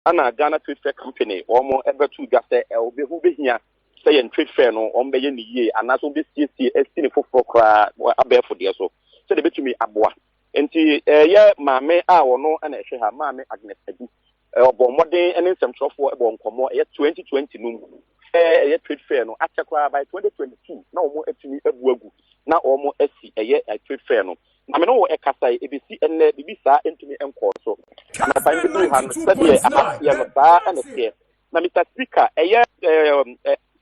ana Ghana Trade Fair Company omo ebe tu ga say obe hu be hia say en trade fair no omo be ye ni yie anaso be siesie estini foforo kra abefo de so de betumi aboa enti ye maame a wono ana ehwe ha maame Agnes Adu obo modern ene nsɛmtwerɛfoɔ ebo nkomo 2020 no ye trade fair no akyekwa by 2022 na omo atumi abu agu na omo asi trade fair no na me no ekasai ebisi enne bibisa entumi enko so na time bi ha no sabe ahafia no saa ene tie na Mr. Speaker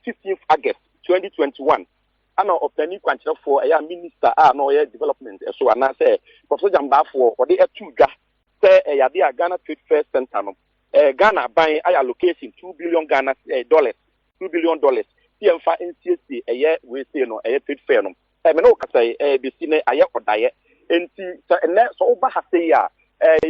15th August 2021 ana opani kwankyerɛfoɔ minister no development so ana say Professor Jambafo ɔde atuga say yade a Ghana Trade Fair Center no Ghana ban allocation $2 billion dollars $2 billion TMFA NCSC we say no trade fair no me no kasai bisi ne odaye enti ene so oba ha sei a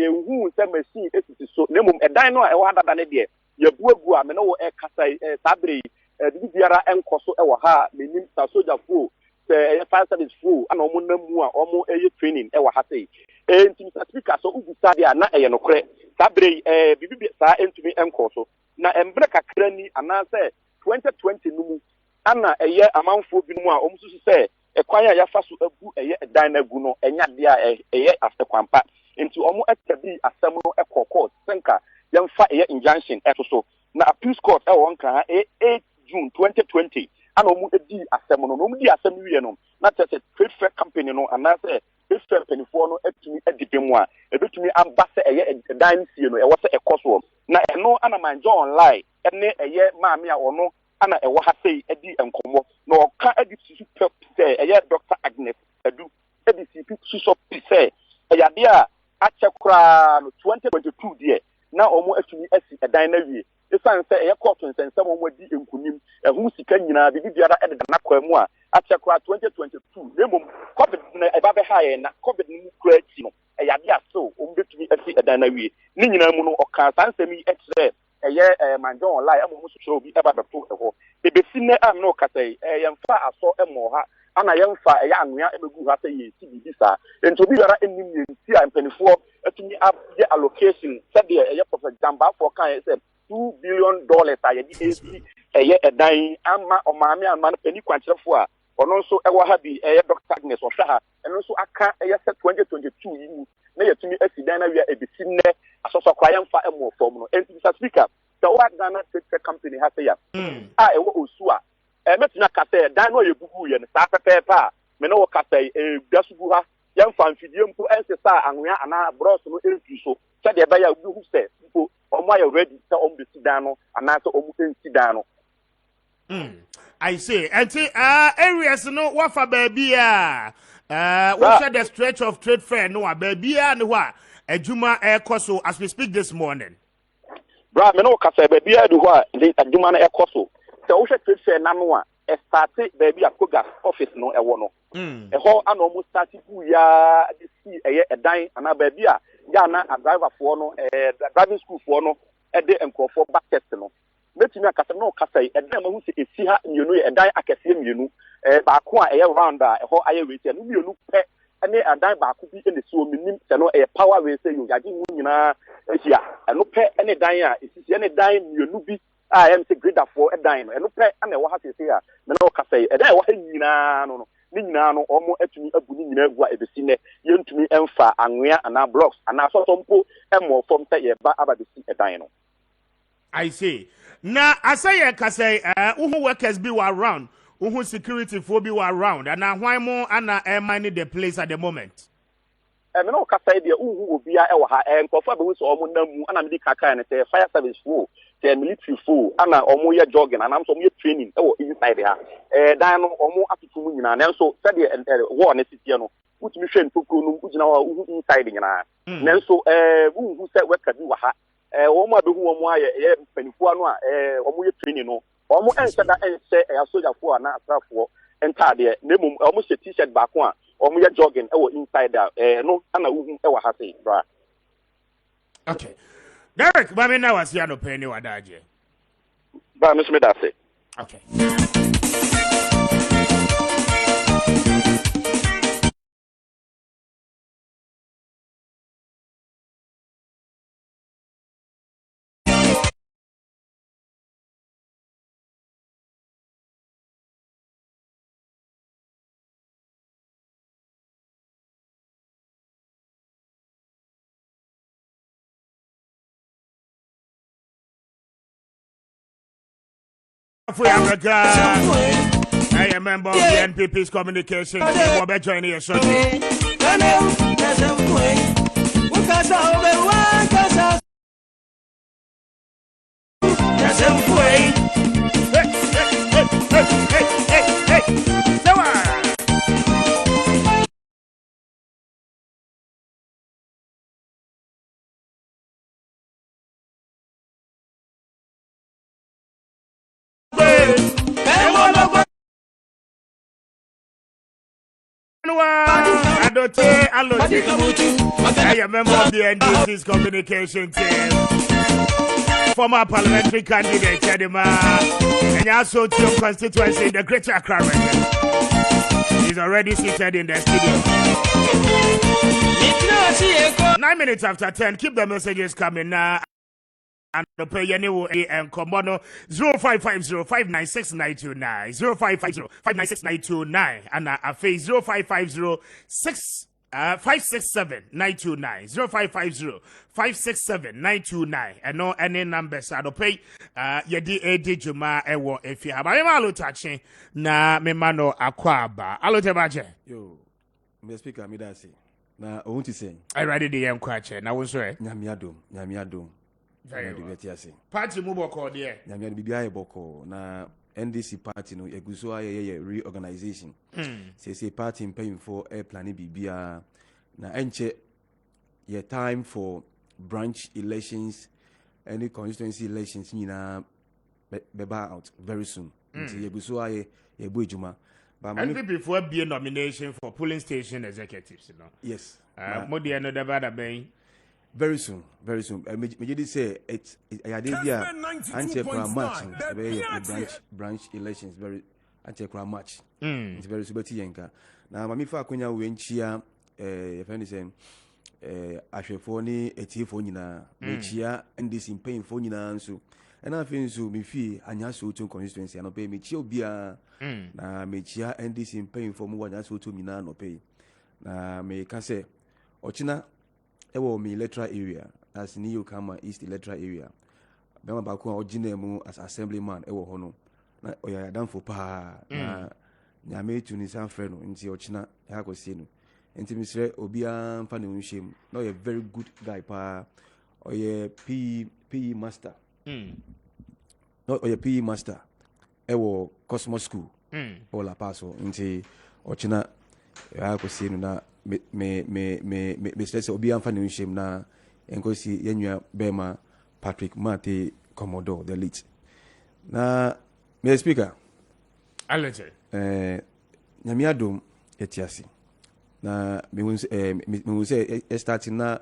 hu se machine esisi so nemum edan no a adada ne de yabuagu a me no kasai sabre bibiara enkoso ha menim sa soldier fo se fire service fo ana omo namu a omo training ha sei enti Mr. Speaker so ugu sade a na nokre sabre bibi sa entumi enkoso na embre kakra ni ana se 2020 numu ana amanfo bi mu a omo susu se ekwan ya yafa so abu dan na gu no enya de a asekwampa enti omo atabi asem no ekoko senka yemfa injunction so na appeals court won kan 8 June 2020 ana omo edi asem no omo di asem wie no na tese trade fair company no ana se trade fair penifo no atumi adibem a ebetumi amba se dan sie no wo se ekoso na eno ana manjo online ene maame a ono ana ha sei edi enkomo na oka edi super say Dr. Agnes Adu edi super say yade a achekra no 2022 die na omo atumi asi edan na wie esan say court nsensem omo di enkunim ehu sika nyina bibi biara ede na kwa mu a achekra 2022 nemom covid na eba be haye na covid ni kura ti no yade a so omo betumi asi edan na wie ni nyina mu no oka sansem yi etre manjo online amu so show bi eba beto eho ebesine am no kasai yemfa aso emo ha ana yemfa anua ebegu ha say yesi bibisa ento bi yara enim yenti a mpanifo atumi abye allocation said Professor Jamba for kan say $2 billion ayedi AC edan ama omame ama pani kwankyerefo a ono nso ewo ha bi Dr. Agnes ohwa ha eno nso aka 2022 yi na yetumi asidan na wi ebesine asoso kwa yemfa emo form no enti Mr. Speaker the what Ghana Trade Fair Company has say ewo osu a metina kase dan no yebugu ye ne sa pepepa me no kase gasugu ha yemfa mfidie mpo ensesa anwea ana bros no entu so se de be ya obi se mpo omo ya ready se omo besi dan no ana se omo ensi dan no I say areas no wafa baby what the stretch of trade fair no baby no wa adwuma ekoso as we speak this morning. Bra me no kasa baby adu ho a adwuma na ekoso se wo hwe trade fair na no a start baby akoga office no ewo no eho ana omo start bu ya de si edan ana baby a ya na driver fo no driving school fo no de enkrofo bucket no metimi akasa no kasa edan ma hu se esi ha mienu edan akese mienu ba ko a round a eho aye wete no mienu pe ene adan ba ko bi ene so minim se no power we say yo yaji mu nyina ehia eno pe ene dan a esi ene dan mienu bi a em se grader for edan no eno pe ane wo ha se a me no kasa edan wo ha nyina no ni nyina no omo atumi abu ni nyina egu a ebesi ne yentumi emfa anwea ana blocks ana so mpo emo form se ye ba abadesi edan no. I say na asay kasay uhu workers be were around uhu security for be were around and why more ana manage the place at the moment. Me no kasay de uhu obi a ewo ha nkofo be so omo namu ana me di kaka na say fire service full say military full ana omo ye jogging ana so omo ye training ewo inside ha dan no omo atutu mu nyina na so say de war na sitie no utumi hwe ntokuro no ugina wa uhu inside nyina na so uhu say worker bi wa ha omo abehu omo aye panifo anu a omo ye training no omo enseda ense soldier fo na asrafo entade na mum omo se t-shirt ba ko a omo ye jogging ewo inside no ana uhu ewa ha sei bra. Okay Derek ba me na wasi ano pe ni wadaje ba me da say okay. For Africa, I am a member of the NPP's communication team. We'll joining us shortly. I am a member of the NDC's communication team. Former parliamentary candidate, Chadima, and also to your constituency in the Greater Accra region. He's already seated in the studio. 9 minutes after 10, keep the messages coming now. And the pay you and Combono 0550-596-929 0550-596-929 and a face 0550-567-929 0550-567-929 and no any numbers I don't pay yedi edi juma ewo if you have malo touching na me mano akwaba alo tebaje yo me speaker me da say na o hunti say I ready the yam kwache na wo so e nyamiadom party mu boko there nyamiadom bibia e boko na NDC party no eguso aye reorganization say party paying for a plan bibia na enche ye time for branch elections any constituency elections nyina beba out very soon nti eguso aye ebu ejuma but NPP for be a nomination for polling station executives, you know. Yes. Modi and the bad bay. Very soon. Me did say it I did here anti-crime match branch elections very anti-crime match. It's very subeti yenka. Na mami fa akonya we nchia friend is ahwefo ni etifo nyina me chia NDC paying for nyina nso. And I feel so me fee anya so to constituency no pay me chia obia na me chia NDC paying for mo anya so to mina no pay. Na me ka say ochina ewo me electoral area as New Kama East electoral area bema ba ko ogina mu as assemblyman ewo ho no na oya dan for pa na nyame tu ni san frɛ no nti ochina ha ko sie no nti misre obia mfa ne nhwem na oya very good guy pa oya PE master no oya PE master ewo Cosmos School o la paso nti ochina ha ko sie no na me stress obi amfa ne nhwem na enkosi yenua bema Patrick Mate Commodore the late na me speaker alete nyamiadom etiasi na me won say starting na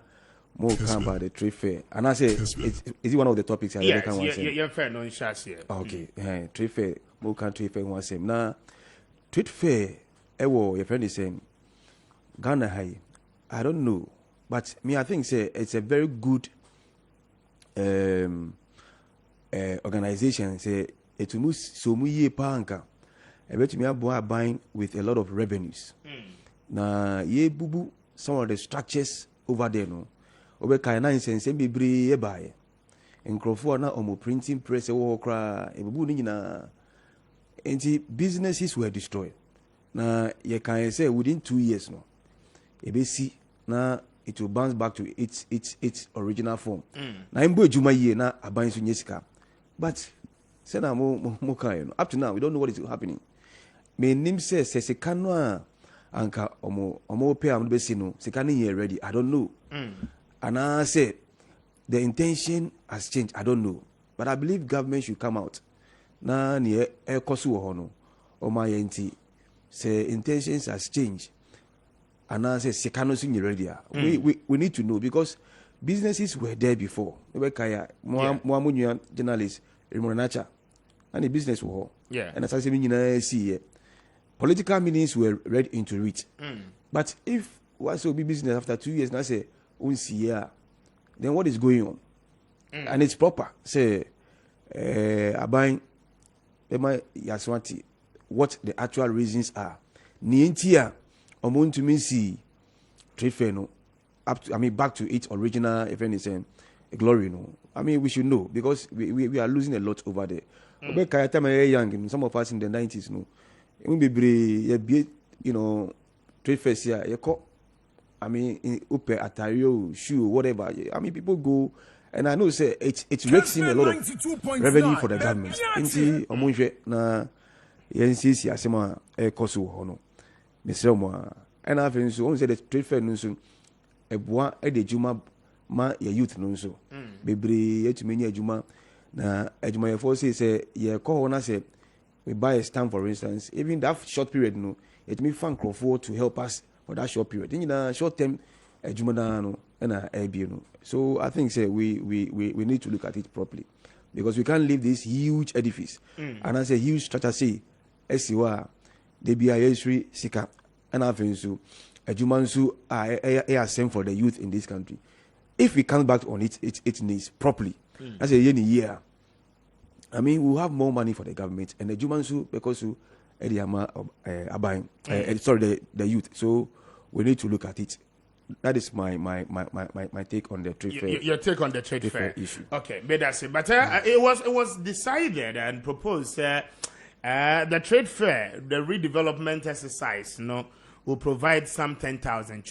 more come about the trade fair and I say is it one of the topics I yes, can say yeah fair no chance here okay trade fair more can trade fair one same na trade fair ewo your friend is saying Ghana high, I don't know, but me I think say it's a very good organization. Say it will so muye panka. I bet me are buying with a lot of revenues. Na ye bubu some of the structures over there no. Obe kaina insense bebre ye buy. Nkrofo na omo printing press e wo kra e bubu ni nyina. Enti businesses were destroyed. Na ye can say within 2 years no. Ebesi na it will bounce back to its original form. Na imbo ejuma ye na aban so nyesika. But say na mo kan up to now we don't know what is happening. Me nim say sika no a anka omo pay am be si no sika no here ready. I don't know. And I say the intention has changed. I don't know. But I believe government should come out. Na ne e koso wo ho no. O ma yenti say intentions has changed. And I say Sekano Senior Radio. We need to know because businesses were there before. We kaya Muamunya journalist Rimonacha and the business war. Yeah. And as I say see political meanings were read into it. But if what's will be business after 2 years, now say then what is going on? And it's proper. Say Abain Ema Yaswanti, what the actual reasons are. Nientia to me see trade fair no up to back to its original if anything glory, no. I mean, we should know because we are losing a lot over there. By time I young, some of us in the 90s, no. You know, trade fairs here, I mean, in Upe, Atario, shoe, whatever. I mean, people go, and I know say it rakes in a lot of revenue for the government. Inti omunje na YNCC asema koso hono. Mesremo and I think so. Say the trade fair nunso ebua e de juma ma ya youth nunso. Bebre etumi nya juma na ejuma ye for say ye call na say we buy a stamp for instance. Even that short period no, it me fan crowd to help us for that short period. In a short term ejuma no na no. So I think say we need to look at it properly because we can't leave this huge edifice and as a huge structure say esiwa they be a history sika and I think so ejumansu are same for the youth in this country. If we come back on it needs properly as a year, I mean we'll have more money for the government and the ejumansu because sorry the youth, so we need to look at it. That is my take on the trade fair. Your take on the trade fair issue. Okay, but that's it. But it was decided and proposed the trade fair, the redevelopment exercise, will provide some 10,000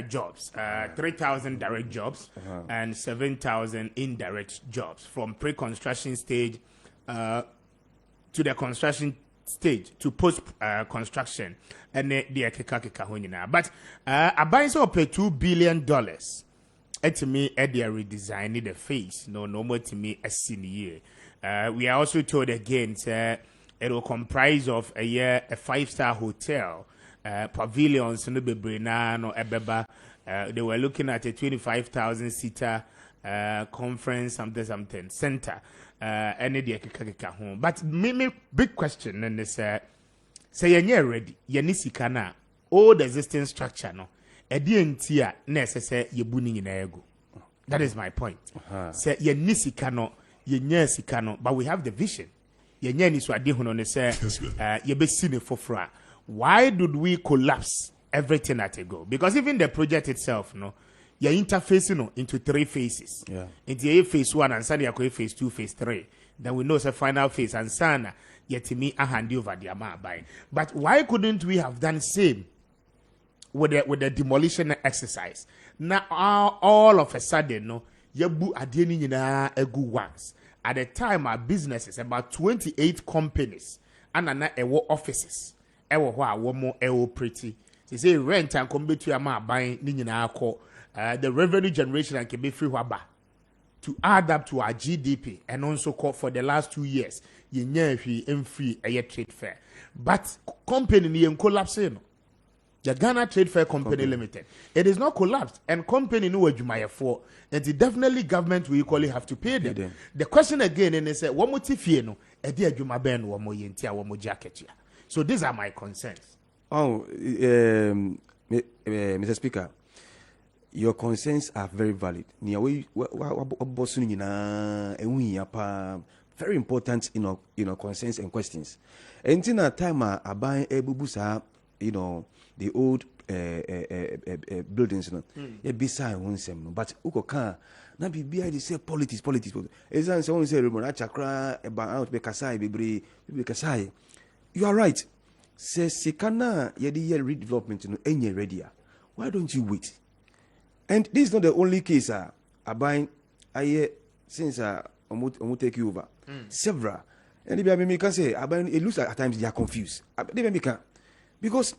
jobs, 3,000 direct jobs, and 7,000 indirect jobs from pre-construction stage to the construction stage to post construction and the keka honina. But a buy so pay $2 billion to me at the redesign the face no more to me a senior. We are also told again it will comprise of a 5-star hotel, pavilions no bebrina no ebeba. They were looking at a 25,000 seater conference something center. Any the keka home. But me big question and this say you're ready. Yanisika na all the existing structure no. Edientia necessary ye buni in ego. That is my point. Say yanisika no yenyesika no, but we have the vision. Yenyeni so ade hono ne say ye be sine fofra. Why did we collapse everything at a go? Because even the project itself no. You're interfacing into 3 phases. Yeah. Into phase 1 and sana phase 2, phase 3. Then we know the final phase and sana yet me a hand over the amount by. But why couldn't we have done same with the demolition exercise? Now all of a sudden no yabu adeni na egu once. At the time our businesses about 28 companies and na ewo offices. Ewo wa womo ewo pretty. They say rent and come to amount buying ni na akọ. The revenue generation can be free waba to add up to our GDP and also call for the last 2 years. You know, free a trade fair, but company ni collapsing. The Ghana Trade Fair Company Limited, it is not collapsed, and company no ejumaya for, and the definitely government will equally have to pay them. The question again, and they say, "What motive no? A dear juma ben wa mo yentia wa mo jacket ya." So these are my concerns. Oh, Mr. Speaker. Your concerns are very valid. Very important, concerns and questions. And in a time, I buy a bubusa, the old buildings, beside one sem. But ukoka, na be say politics. As I say, Ramona Chakra, about Bekasai, Bekasai. You are right. Says Sikana, yedi redevelopment, any ready. Why don't you wait? And this is not the only case. Buying since I'm take you over. Several. And the can say it looks like at times they are confused. Because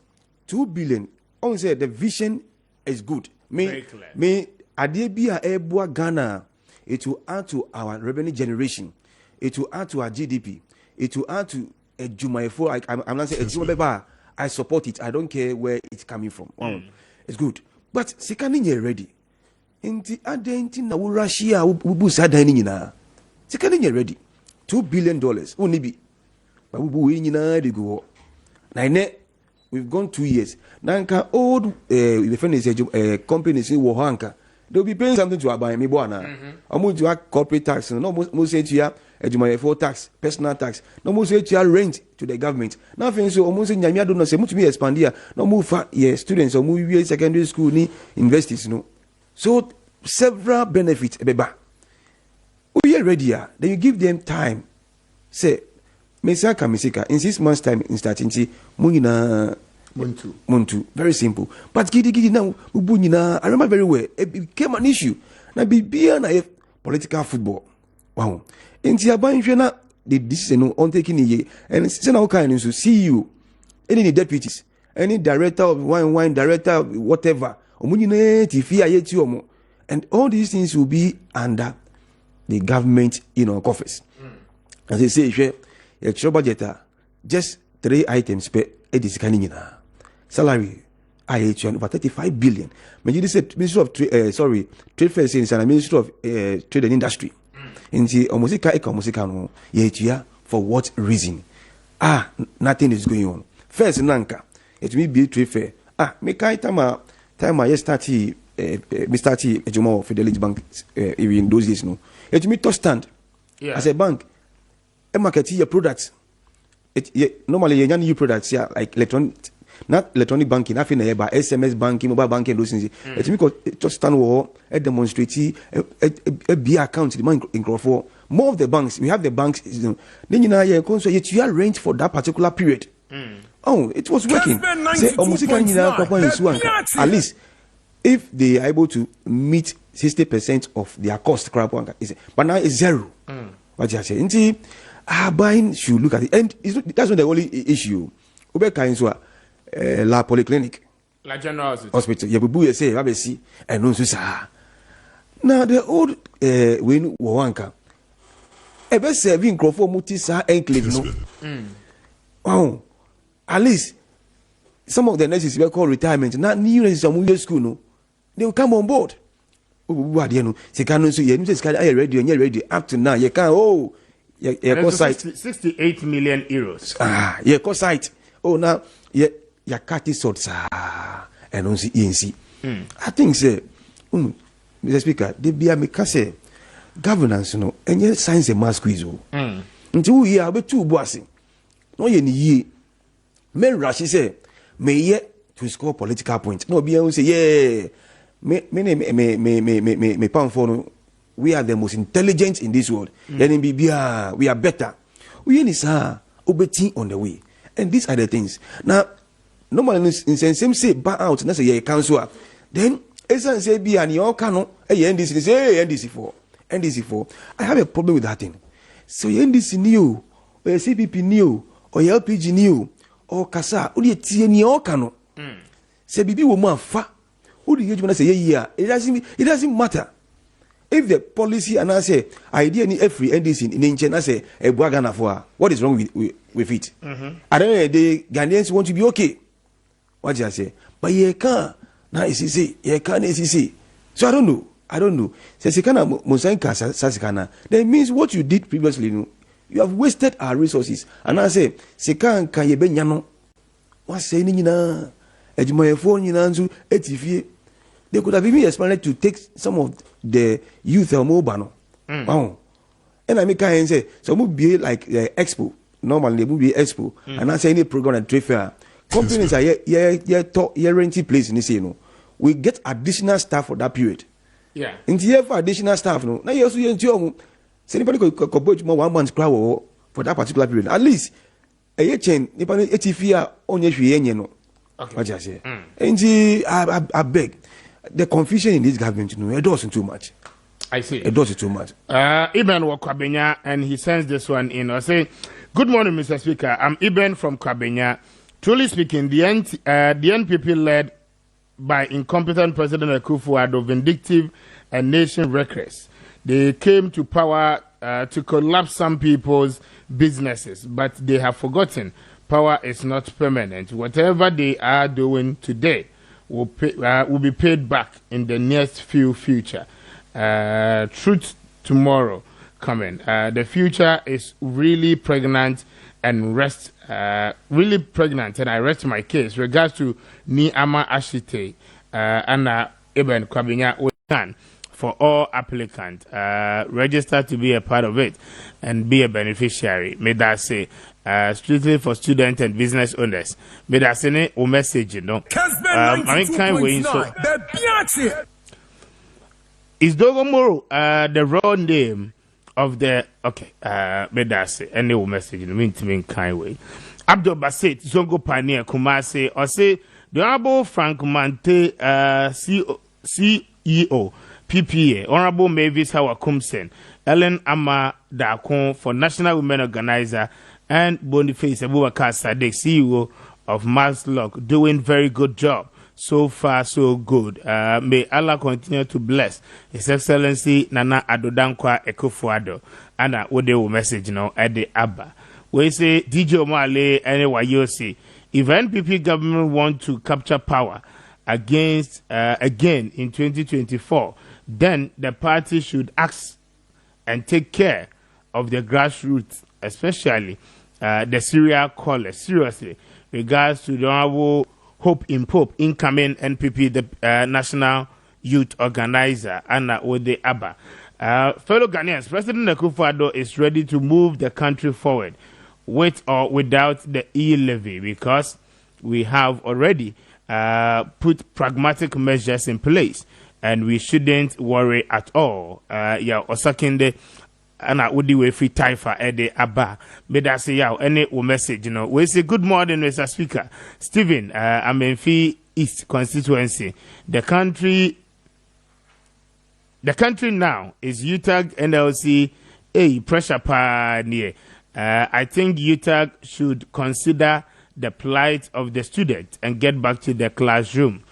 2 billion. On say the vision is good. May Adebia Ebua Ghana. It will add to our revenue generation. It will add to our GDP. It will add to a Jumaifo. I'm not saying a Jumabeba. I support it. I don't care where it's coming from. It's good. But Sikani ready. Inti adenti na Russia ubu sadani na. Sikani ready. $2 billion. Only be. But we na de go. Na we've gone 2 years. Nanka old companies in Wohanka. They'll be paying something to buy me buana. Almost to corporate tax. No most say to ya for tax, personal tax. No more say to rent to the government. Nothing so almost in Yamia do not say much me expand here. No move students or move secondary school ni universities no. So several benefits beba. We are ready. Then you give them time. Say, Mesika, in 6 months' time, in starting, Munina. Muntu. Very simple. But gidi now, I remember very well. It became an issue. Now be na political football. Wow. In Tiabanjena, the decision on taking a and send our kind to see you. Any deputies, any director of wine, director of whatever. And all these things will be under the government, coffers. As they say, your budget just 3 items per edition. Salary, IHN over 35 billion. Ministry of Trade Affairs and Ministry of Trade and Industry. In the Omosika, for what reason? Nothing is going on. First, Nanka, it will be trade fair. Make I time I start Mr. T. Ejumo Fidelity Bank in those days. No, it will to stand as a bank. A market your products. Normally, you new products here like not electronic banking, nothing about SMS banking, mobile banking, those things. It's because just stand war, a demonstrate, a B account, the man in for more of the banks. We have the banks, then you are arranged for that particular period. Oh, it was working. Say, at least if they are able to meet 60% of their cost, but now it's zero. What you say? Buying should look at it, and that's not the only issue. La polyclinic, la general hospital. You say, I see, and no, now the old win Wanka. Ever serving Crawford Mutisa enclave, no? Oh, at least some of the nurses were called retirement, not new in some school, no? They will come on board. What you know, they can't say, you're ready, and you're ready. Up to now, you can't, your site 68 million euros. Your cost site. Oh, now, your cat is sort, and on the ENC. I think, sir, Mr. Speaker, they be a make governance, and yet signs a mask quiz. Until we are about 2 bossing. No, ye men rush, say, may yet to score political points. No, be able to say, me pound for we are the most intelligent in this world. Then we are better. We need obeti on the way. And these are the things. Now, normally in same say buy out, and that's a council. Then Esan say be an your cano, NDC say NDC for. I have a problem with that thing. So NDC new, or CPP new, or LPG new, or Kasa, only a TN cano. Say Bibi woman fa. Who do you say it doesn't matter. If the policy and I say idea ni every NDC in Inchen, I say a Bwagana for what is wrong with it? I don't know, the Ghanaians want to be okay. What do I say? But ye can't. Now ye can't. So I don't know. Sasikana Mosanka Sasikana. That means what you did previously, you have wasted our resources. And I say, Sekan can ye benyano. What's saying na? Ejimoye phone yinanzu etifie. They could have even expanded to take some of the youth mobile. Wow. And I make and say, so we be like Expo. Normally, they will be Expo. And I say any program and trade fair. Companies are renting place in this, we get additional staff for that period. Yeah. In the year for additional staff, no. Now you also anybody could put more 1 month crowd for that particular period. At least a year chain, Nipani etifia on your no. Okay. What I say? And I beg. The confusion in this government, it doesn't too much. I see. It doesn't too much. Iben Kwabenya, and he sends this one in. I say, good morning, Mr. Speaker. I'm Iben from Kwabenya. Truly speaking, the NPP led by incompetent President Akufo-Addo, vindictive and nation reckless. They came to power to collapse some people's businesses, but they have forgotten power is not permanent. Whatever they are doing today will be paid back in the nearest future. Truth tomorrow coming. The future is really pregnant and really pregnant, and I rest my case. Regards to Niama Ashite and Eben Kwabenya Otan for all applicants register to be a part of it and be a beneficiary. May that say strictly for students and business owners. May that say a message, I kind way so. Is Dogomoro the raw name of the okay medase any message in mean kind way. Abdul Basit Zongo Pioneer Kumase or say the Honorable Frank Mante CEO PPA Honorable Mavis Howard Kumsen Ellen Ama Dakon for National Women Organizer and Boniface Abubakar Sadek CEO of Maslock doing very good job. So far, so good. May Allah continue to bless His Excellency Nana Adodankwa Ekufuado. Anna, what they will message now at the Abba. We say DJ Omale anyway you see. If NPP government want to capture power against again in 2024, then the party should act and take care of the grassroots, especially the serial callers. Seriously, regards to the Honorable Hope in Pope, incoming NPP, the National Youth Organizer, Anna Ode Abba. Fellow Ghanaians, President Akufo-Addo is ready to move the country forward with or without the e-levy because we have already put pragmatic measures in place and we shouldn't worry at all. Osakinde Anna Udi we free taifa ede Abba. Meda say yaw any message, We say good morning, Mr. Speaker. Stephen, Amenfi East constituency. The country now is UTAG NLC pressure pa near. I think UTAG should consider the plight of the student and get back to the classroom.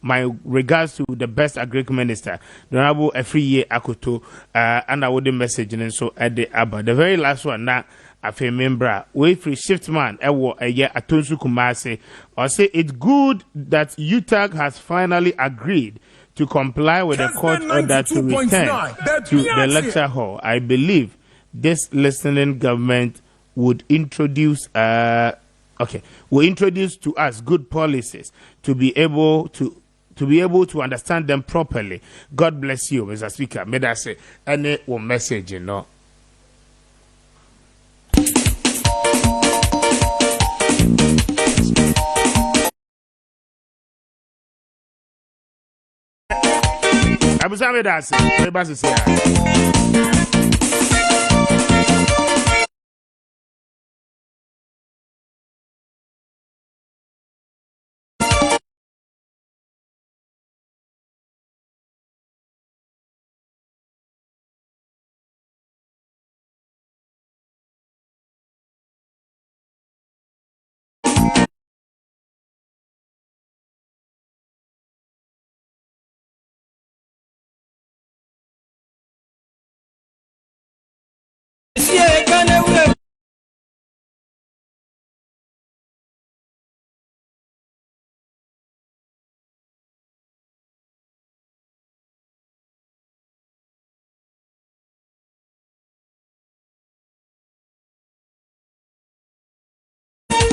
My regards to the best agriculture minister, the Honorable every year Akoto, and I would message and so at the Abba. The very last one now, I feel member, we free shift man, a year Atonsu Kumase, or say it's good that UTAG has finally agreed to comply with the court order to return to the lecture hall. I believe this listening government would introduce will introduce to us good policies to be able to understand them properly. God bless you, Mr. Speaker. May I say any one message, I was having that say.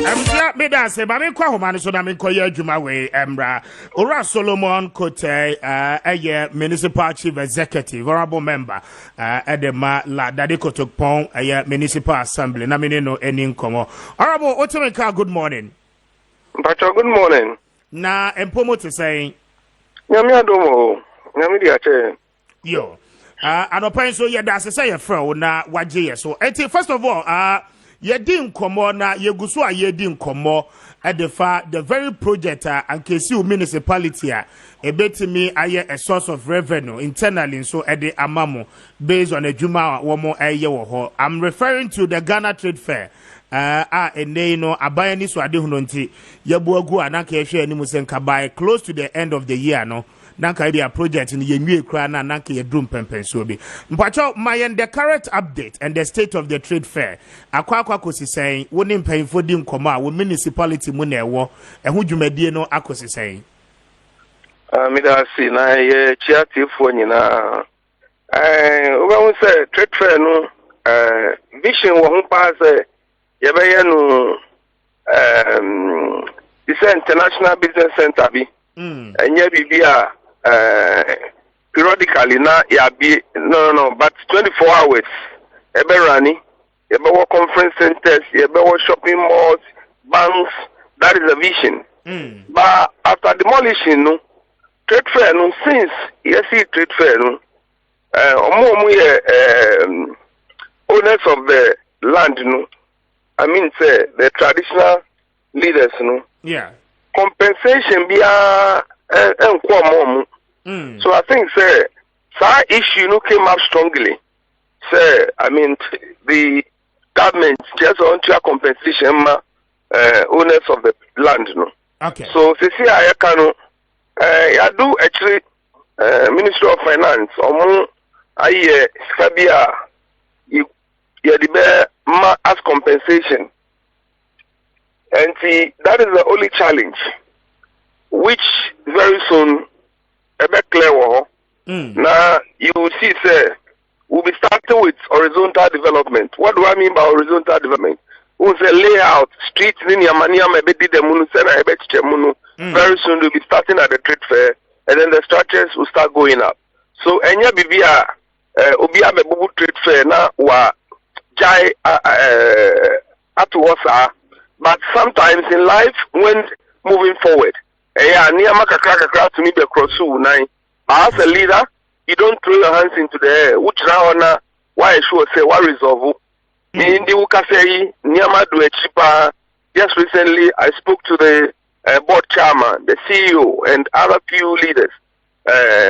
I'm me that say, but me kwa homa so na me koye adwuma we Emra Ora Solomon Kote a municipal chief executive honorable member Edema La Dade Kotokpon a municipal assembly na me no any nkomo honorable Otemeka good morning. Mpacho good morning. Na empomo to say nyame adomo nyame di ache yo anopan so ye da say ye frɛ wo na wagye ye so first of all Yedi nkomo na yegusu a yedi nkomo edefa the very project and kesi municipality ebetimi aye a source of revenue internally so ede amamo based on adwuma wo mo eye wo ho. I'm referring to the Ghana Trade Fair ene no aban ni so ade hu no nti yebu agu anaka ehwe animu senka by close to the end of the year no nanka idea project in yenwie kra na nanka ye drum pempenso bi mpacho my the current update and the state of the trade fair akwa kosi sen woni mpanfo di nkoma a wo municipality mu na ewo eho dwumadie no akosi sen midasi na ye chiatifo nyina oba say trade fair no vision wo ho pa say ye be ye no this international business center bi enye bibia periodically na ya be no but 24 hours ebe rani ebe work conference centers ebe work shopping malls banks that is a vision but after demolishing no trade fair no since you see trade fair no owners of the land, no. I mean, say the traditional leaders, no. Yeah. Compensation be So I think, say, that issue no came up strongly. Say, I mean, the government just want to compensation owners of the land, no. Okay. So, I can, I do actually, Ministry of Finance, Fabia, you the as compensation. And see, that is the only challenge, which very soon, a bit clear. Now, you will see, sir, we'll be starting with horizontal development. What do I mean by horizontal development? We'll say layout, streets, very soon we'll be starting at the trade fair, and then the structures will start going up. So, Enya Bibia, Obia Bebu trade fair, na wa jai atuwasa. But sometimes in life, when moving forward, to me as a leader, you don't throw your hands into the air. Which now, why sure say what resolve? Just recently, I spoke to the board chairman, the CEO, and other few leaders.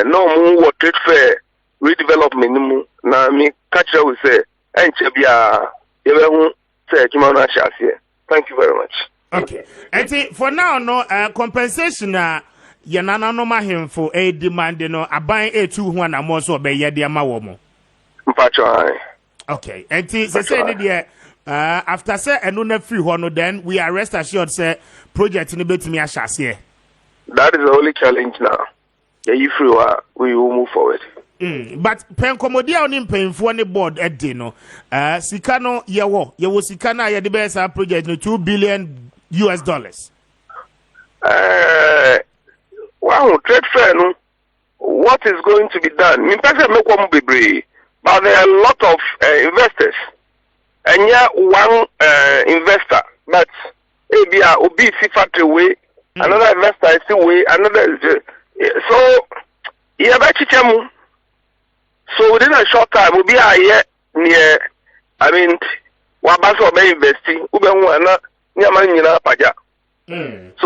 No more trade fair redevelopment. Now, me catch up with say, and Chabia, you say, thank you very much. Okay. And for now, no compensation. Yanana no mahemfo demand no aban etu ho na mo so be ye de ma wo mo. Okay. And say there after say eno na free ho no, then we are rest assured say project ni betimi ahase. That is the only challenge now. Yeah, you free we will move forward. But pen komodia oni mpenfo ne board edi no sika no yewo sika na ye de be sa project no $2 billion. Wow, trade fair, no. What is going to be done? But there are a lot of investors, and yeah, one investor, but maybe Obi factory way, another investor is still way, another. So, yeah, so within a short time, Obi near. I mean, Wabaso may investing, Uber so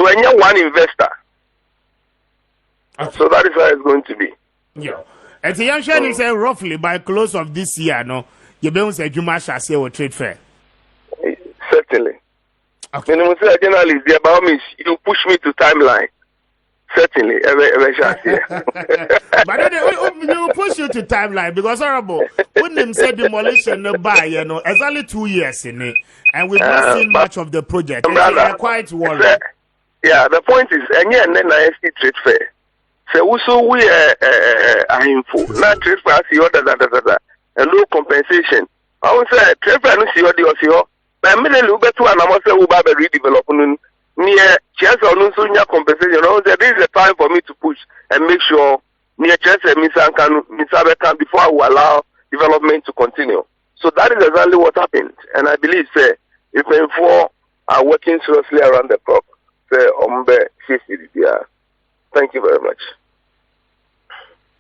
when you're one investor, so that is how it's going to be. Yeah. And the young shady say roughly by close of this year, no, you don't say you must say or trade fair. Certainly. Okay. When you say a journalist, the about me, you push me to timeline. Certainly, but then they will push you to timeline because horrible. When them say demolition no buy, you know, it's only 2 years in it, and we've not seen much of the project. They're quite worried. Yeah, the point is, and then I see trade fair. So also we are info. Not trade fair, see other and low compensation. I would say trade fair no see what but I mean, a little bit to an amount of redevelopment. Near chess or no sooner compensation. There is a time for me to push and make sure near chess and Misabekan before I will allow development to continue. So that is exactly what happened. And I believe, say, if M4 are working seriously around the clock, say, thank you very much.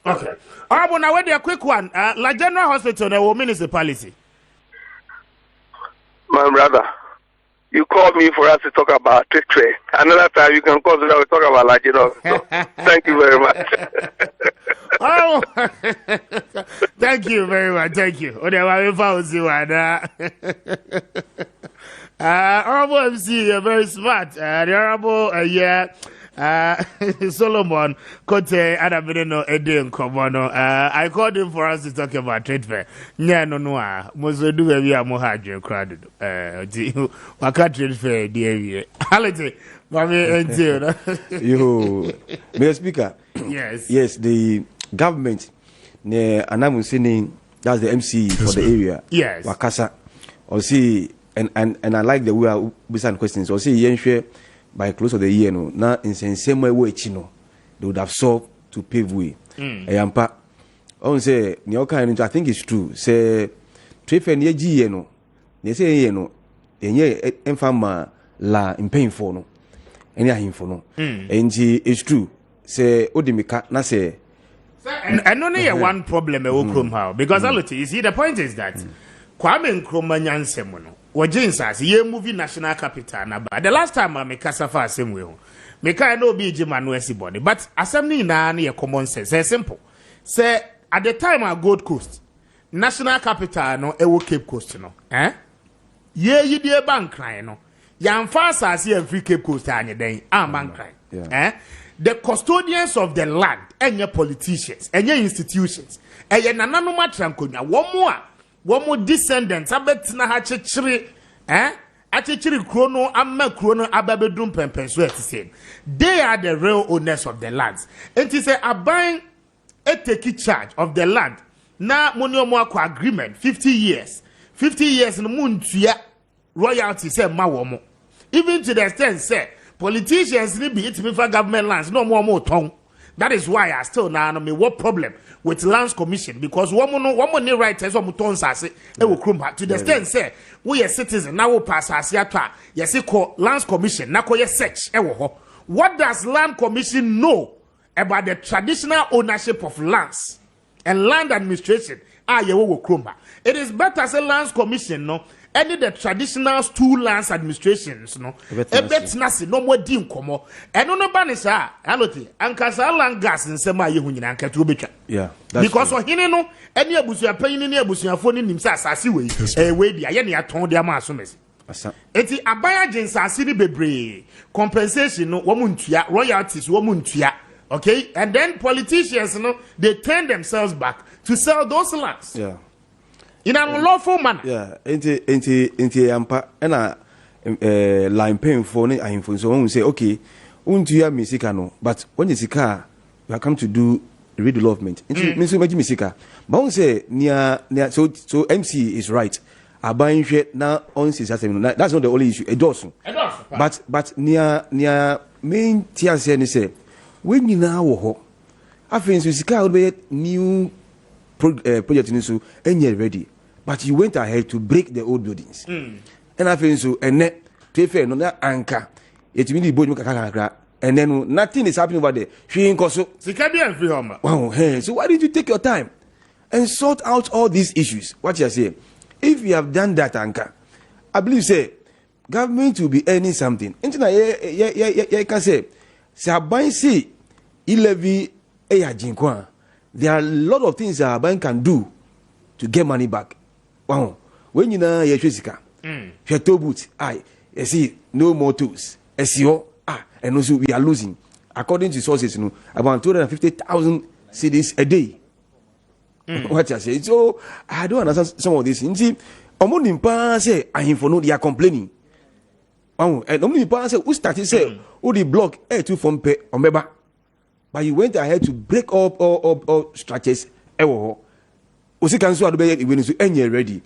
Okay. All right, well, now, wait a quick one. La General Hospital, the municipality. My brother. You called me for us to talk about trade trade. Another time you can call so that we talk about Lagino. So thank you very much. Oh, thank you very much. Thank you. Honorable MC, you're very smart. The Honorable, Solomon Kote Adabino Edin Komono. I called him for us to talk about trade fair. No, Mozo do we are Mohajir crowded. Waka trade fair, dear. Holiday, Mammy and you, Mr. Speaker. Yes, the government, Anamu Sini, that's the MC for the area. Yes. Wakasa. Or see, and I like the way I listen questions. Or see, Yenshwe. By close of the year, no, now in the same way, they would have sought to pave way. Ayampa, I say, I think it's true. Say, trade fair near G, no, they say, no, and ye, infama la in painful, no, and ya him for no. And it's true. Say, Odimika, na say, And only one problem how because you see the point is that Kwame Nkrumah Nyansemono Wajinsa ye movie national capital na ba the last time I make Kasafa same way me can no be Jimanu body but assembly na na common sense it's simple say at the time of Gold Coast national capital no ewo Cape Coast no ye die bank cry no yan fast as ye free Cape Coast anye den bank cry the custodians of the land enye politicians enye institutions eye nananom atrankonya womo descendants abetina ha chechiri achechiri krono amma krono ababedum pempenso etisen they are the real owners of the lands it is a buying take charge of the land na money akwa agreement 50 years no muntua royalty say ma womo even to the extent say politicians need be it for government lands no more tongue. That is why I still now me what problem with lands commission because one need right as one ton say e will crumb to the extent say we are citizen now we pass as yatwa yes call lands commission na call search what does land commission know about the traditional ownership of lands and land administration will crumb. It is better say lands commission no any the traditional two lands administrations no ebetnasi no more din komo eno no ba ne sa alote ankasa land gas nsema ye hu nyina anketo betwa because ohine no any abusua panyin ne abusuafo ne nim sa asase we dia ye ne aton dia ma asomesi enti abaya jinsase ni bebre compensation no wo muntua royalties wo muntua okay and then politicians no they turn themselves back to sell those lands in an unlawful manner. Yeah, into yampa and line paying for ne ahimfo so when we say okay, untuya misika no, but when you sika you have come to do redevelopment. Into means imagine misika. But when say near so MC is right. Abayin hwe na on sisa that's not the only issue. Edoso. But near main tia say ni say when you now wo ho. Afin so sika would be new project in so and ready, but you went ahead to break the old buildings. And I feel so and net to fair no that anchor it means the board and then nothing is happening over there. She ain't so wow, hey, so why did you take your time and sort out all these issues? What you say? If you have done that anchor, I believe say government will be earning something. And you can say Sabai see 11 jinkwa. There are a lot of things that a bank can do to get money back. Wow. When you know your physical, your toe boots, you see, no more tools. SEO, and also we are losing, according to sources, about 250,000 cedis a day. What I say? So, I don't understand some of these things. See, Omon say, I for no, they are complaining. And Omon say, who started say, who the block, 2 from pay, or but you went ahead to break up all structures. So ready.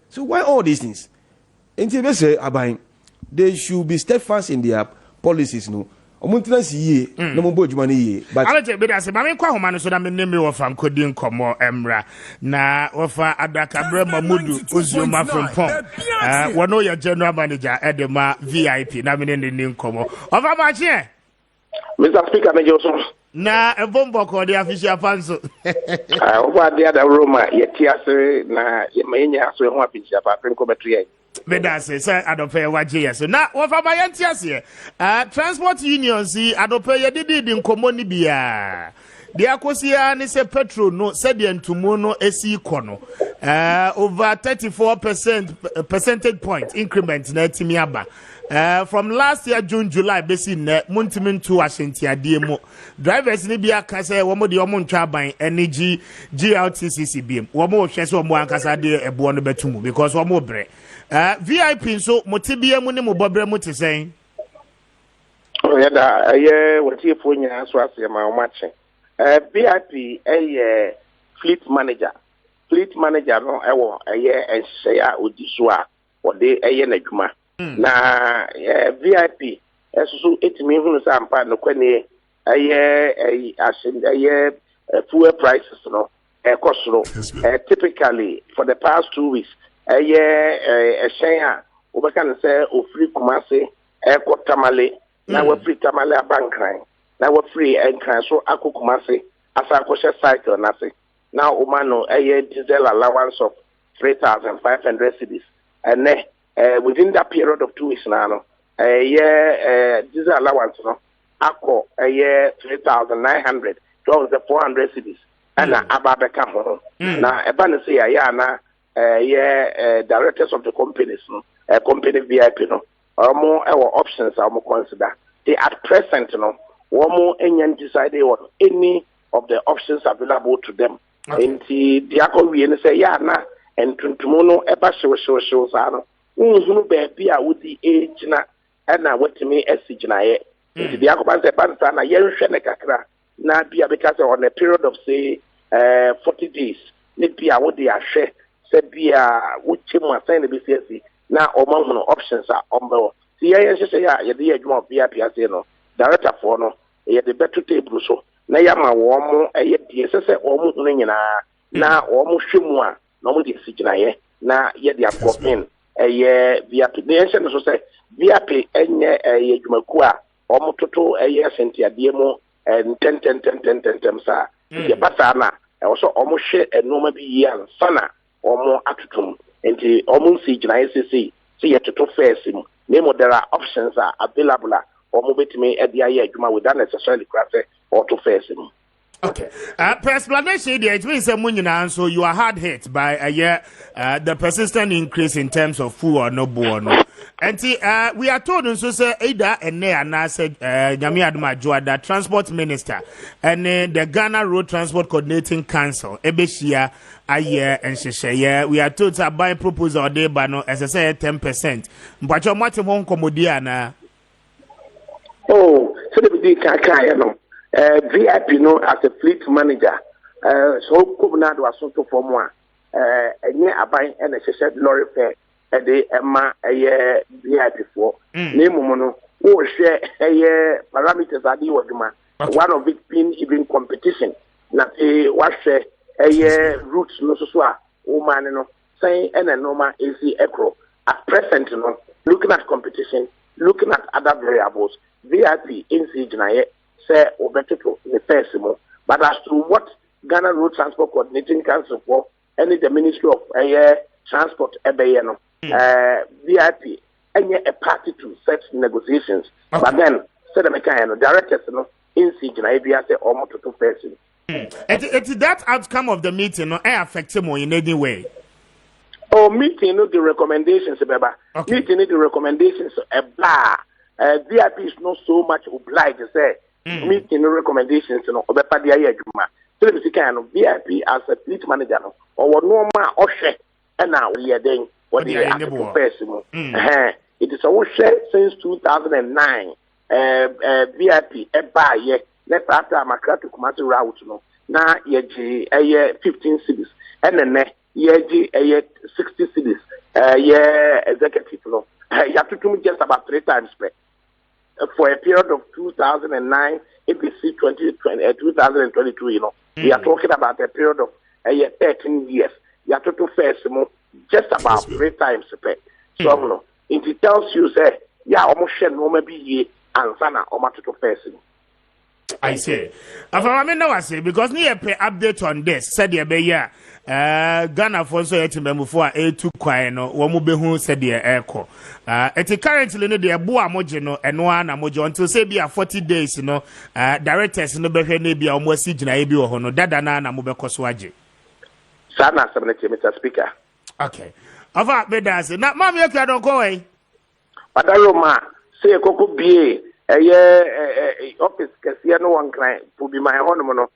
So why all these things? Until they say they should be steadfast in their policies. No, but I'll tell you, I say, Mammy Quahoman, so that my name of Coding Como Emra. Na offer Adakabre Mamudu, Uzuma from Pom. One of your general manager, Edema VIP, nominated in the Como. Of our match here, Mr. Speaker, Major Johnson. Na a bombo called the official fanso. Over the other room, yet, na Yamania, so happy, Japan, Cometry. Medase say adope waje so na wo fa bayanti ase transport union si adope ye didi nkomo ni bia dia kosia ni se petrol no se de ntumo no esi kono over 34% percentage point increment na timi aba from last year June July besi na muntimi ntu asenti ade mu drivers ni bia ka say wo mo de omo ntwa ban energy GLTCC biem wo mo hwe se wo mo ankasa de ebo no betumu because wo mo bre VIP so motibia mu ne mo bobre mu te sen oh yeah da what you for nya so ase ma o match VIP fleet manager no ewo enhye a odi so a ode na dwuma na VIP so etimi hunu sa ampa no kwani fuel prices no kosoro typically for the past 2 weeks Shaya, Obakan say, or free Kumasi, Tamale, now we're free Tamale Bankline. na we free and can so akukumase asa akoshe cycle na se now umano diesel allowance of 3,500 cedis and within that period of 2 weeks now diesel allowance no akọ 3,900 so the 400 cedis and ababe come home na eba ne say ya na directors of the companies no company VIP no omo options omo consider they at present no omo enyan decided on any of the options available to them enti diako wie ne say ya na entuntumo no eba hyew sa no nhunu ba bia wodi ejina na wetimi esigina ye enti diako ban say ban sa na yenhwe ne kakra na bia because on a period of say 40 days ne bia wodi ahwe se bia wuchemu asan ne bisiasi na omo options are ombo si ye say ya ye de adwuma bia bia say no director for no ye de better table so na ya ma wo mo die se omo hunu nyina na omo hwemu a na omo de sigina ye na ye de akopin VIP ne yense no so say VIP enye adwumaku a omo toto sentiade mu 10 sa ye basa na so omo hwe enoma bi yi ansana omo atutum enti omo sigina SCC see ye toto first mu name there are options are available omo betimi e dia ye adwuma without necessarily class or to face him. Okay. Per explanation, it means that so you are hard hit by the persistent increase in terms of food or no bono. And we are told also say Ada and Nea said Nyami Aduma that transport minister and the Ghana Road Transport Coordinating Council Ebeshia aye and Sheshaya. We are told to buy proposal or day bano as I say 10%. But your matter won't comodiana. Oh, so the big no. VIP no as a fleet manager. So Kubnado was so for more. Any abide and a shared lorry fare a day Emma a year VIP for. Name mono, oh share a year parameters are the Waduma. One of it being even competition. Not a wash a year roots no so woman no saying and a normal AC echo. At present, no looking at competition, looking at other variables. VIP in Sijnaye say obeto the first but as to what Ghana Road Transport Coordinating Council for any the Ministry of Transport ebeyeno VIP any a party to such negotiations but then said the mechanic directors no in Sijnaye be say almost to first it that outcome of the meeting no affect him in any way. Oh, meeting no the recommendations beba meeting the recommendations VIP is not so much obliged to say meeting no recommendations no obepa dia ya adwuma so the kind no VIP as a fleet manager no or normal ohwe na we ye den what the first mo it is a ohwe since 2009 VIP eba ye let after Makratu Kumasi route no na ye gi 15 cities and then ye gi 60 cities ye executive no you have to just about 3 times per for a period of 2009, APC 2022, you know, we are talking about a period of 13 years. You are talking first, just about 3 times per. So, no, it tells you, say, yeah, almost no maybe ye ansana or to first. I say, I say because near pay update on this said the beya Ghana for so etimem before A2 kwai no wo mo behu said the echo it currently no the boa moje no eno na moje until say be 40 days no directors no behwe na bia omo asigina e bi wo ho no dada na mo bekoso age sana sabneti Mr. Speaker. Okay ava bedase na mama yake adon ko we Padaroma say koko bie office kesiya no one client to be my home no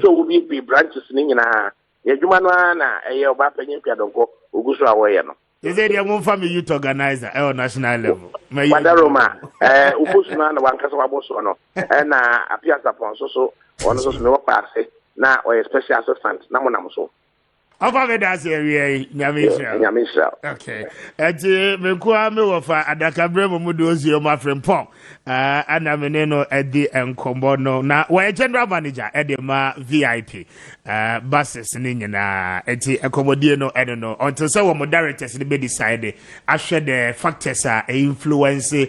so will be branches ni nyina yadwuma no na oba panyin piadonko oguso awoye no is there your family youth organizer at national level Padaroma ubusu na wankasa waboso no na apia sapon so ono so no pass na o special assistant na monam so Ofa me das area Nyamisha. Nyamisha. Okay. Eti me kwa me wofa adaka bremo mu dozi o ma frempon. Ana me no edi enkombo no na we general manager edi ma VIP buses ni nyina eti enkombodie no eno no until say wo directors ni be decide ahwe the factors influence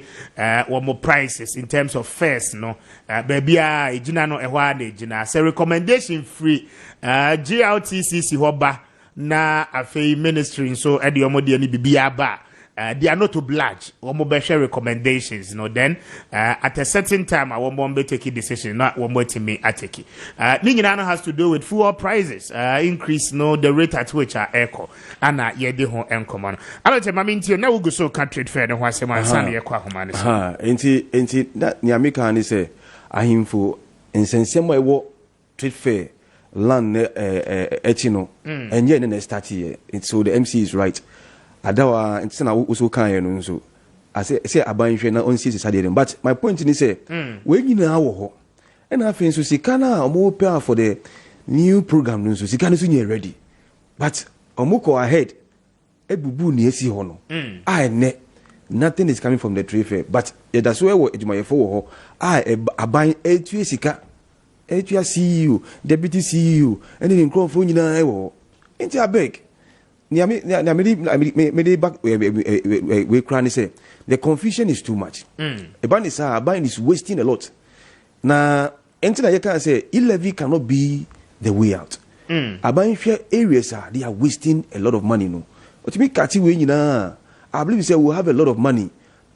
wo prices in terms of fares no baby ejina no ehwa na ejina say recommendation free GLTCC hoba na afei ministry so edi omode ni bibia ba they are not obliged omo share recommendations then at a certain time I won't be taking decision not one more to me ateki nyina has to do with fuel prices increase the rate at which are echo and ye de ho enkomo no alot mama ntio na wugo so country fair no ho asem ansan ye kwa homa ne enti na nyamika ni say ahimfo nsensem ewo trade fair land etino enye ne start here so the MC is right adawa ntse na also kan ye no so ase say abanhwe na on see sadere but my point ni say we nyina wo ho and afin so sika na omo pay for the new program no so sika no so nye ready but omo go ahead ebubu ni esi ho no ne nothing is coming from the trade fair but that's where we edumayefo wo ho aban etu sika etu CEO deputy CEO and the crowd nyina wo enti abeg we cry say the confusion is too much. Aban is wasting a lot. Now, enter you can say e-levy cannot be the way out. Aban areas they are wasting a lot of money. No, but to me, I believe say we have a lot of money.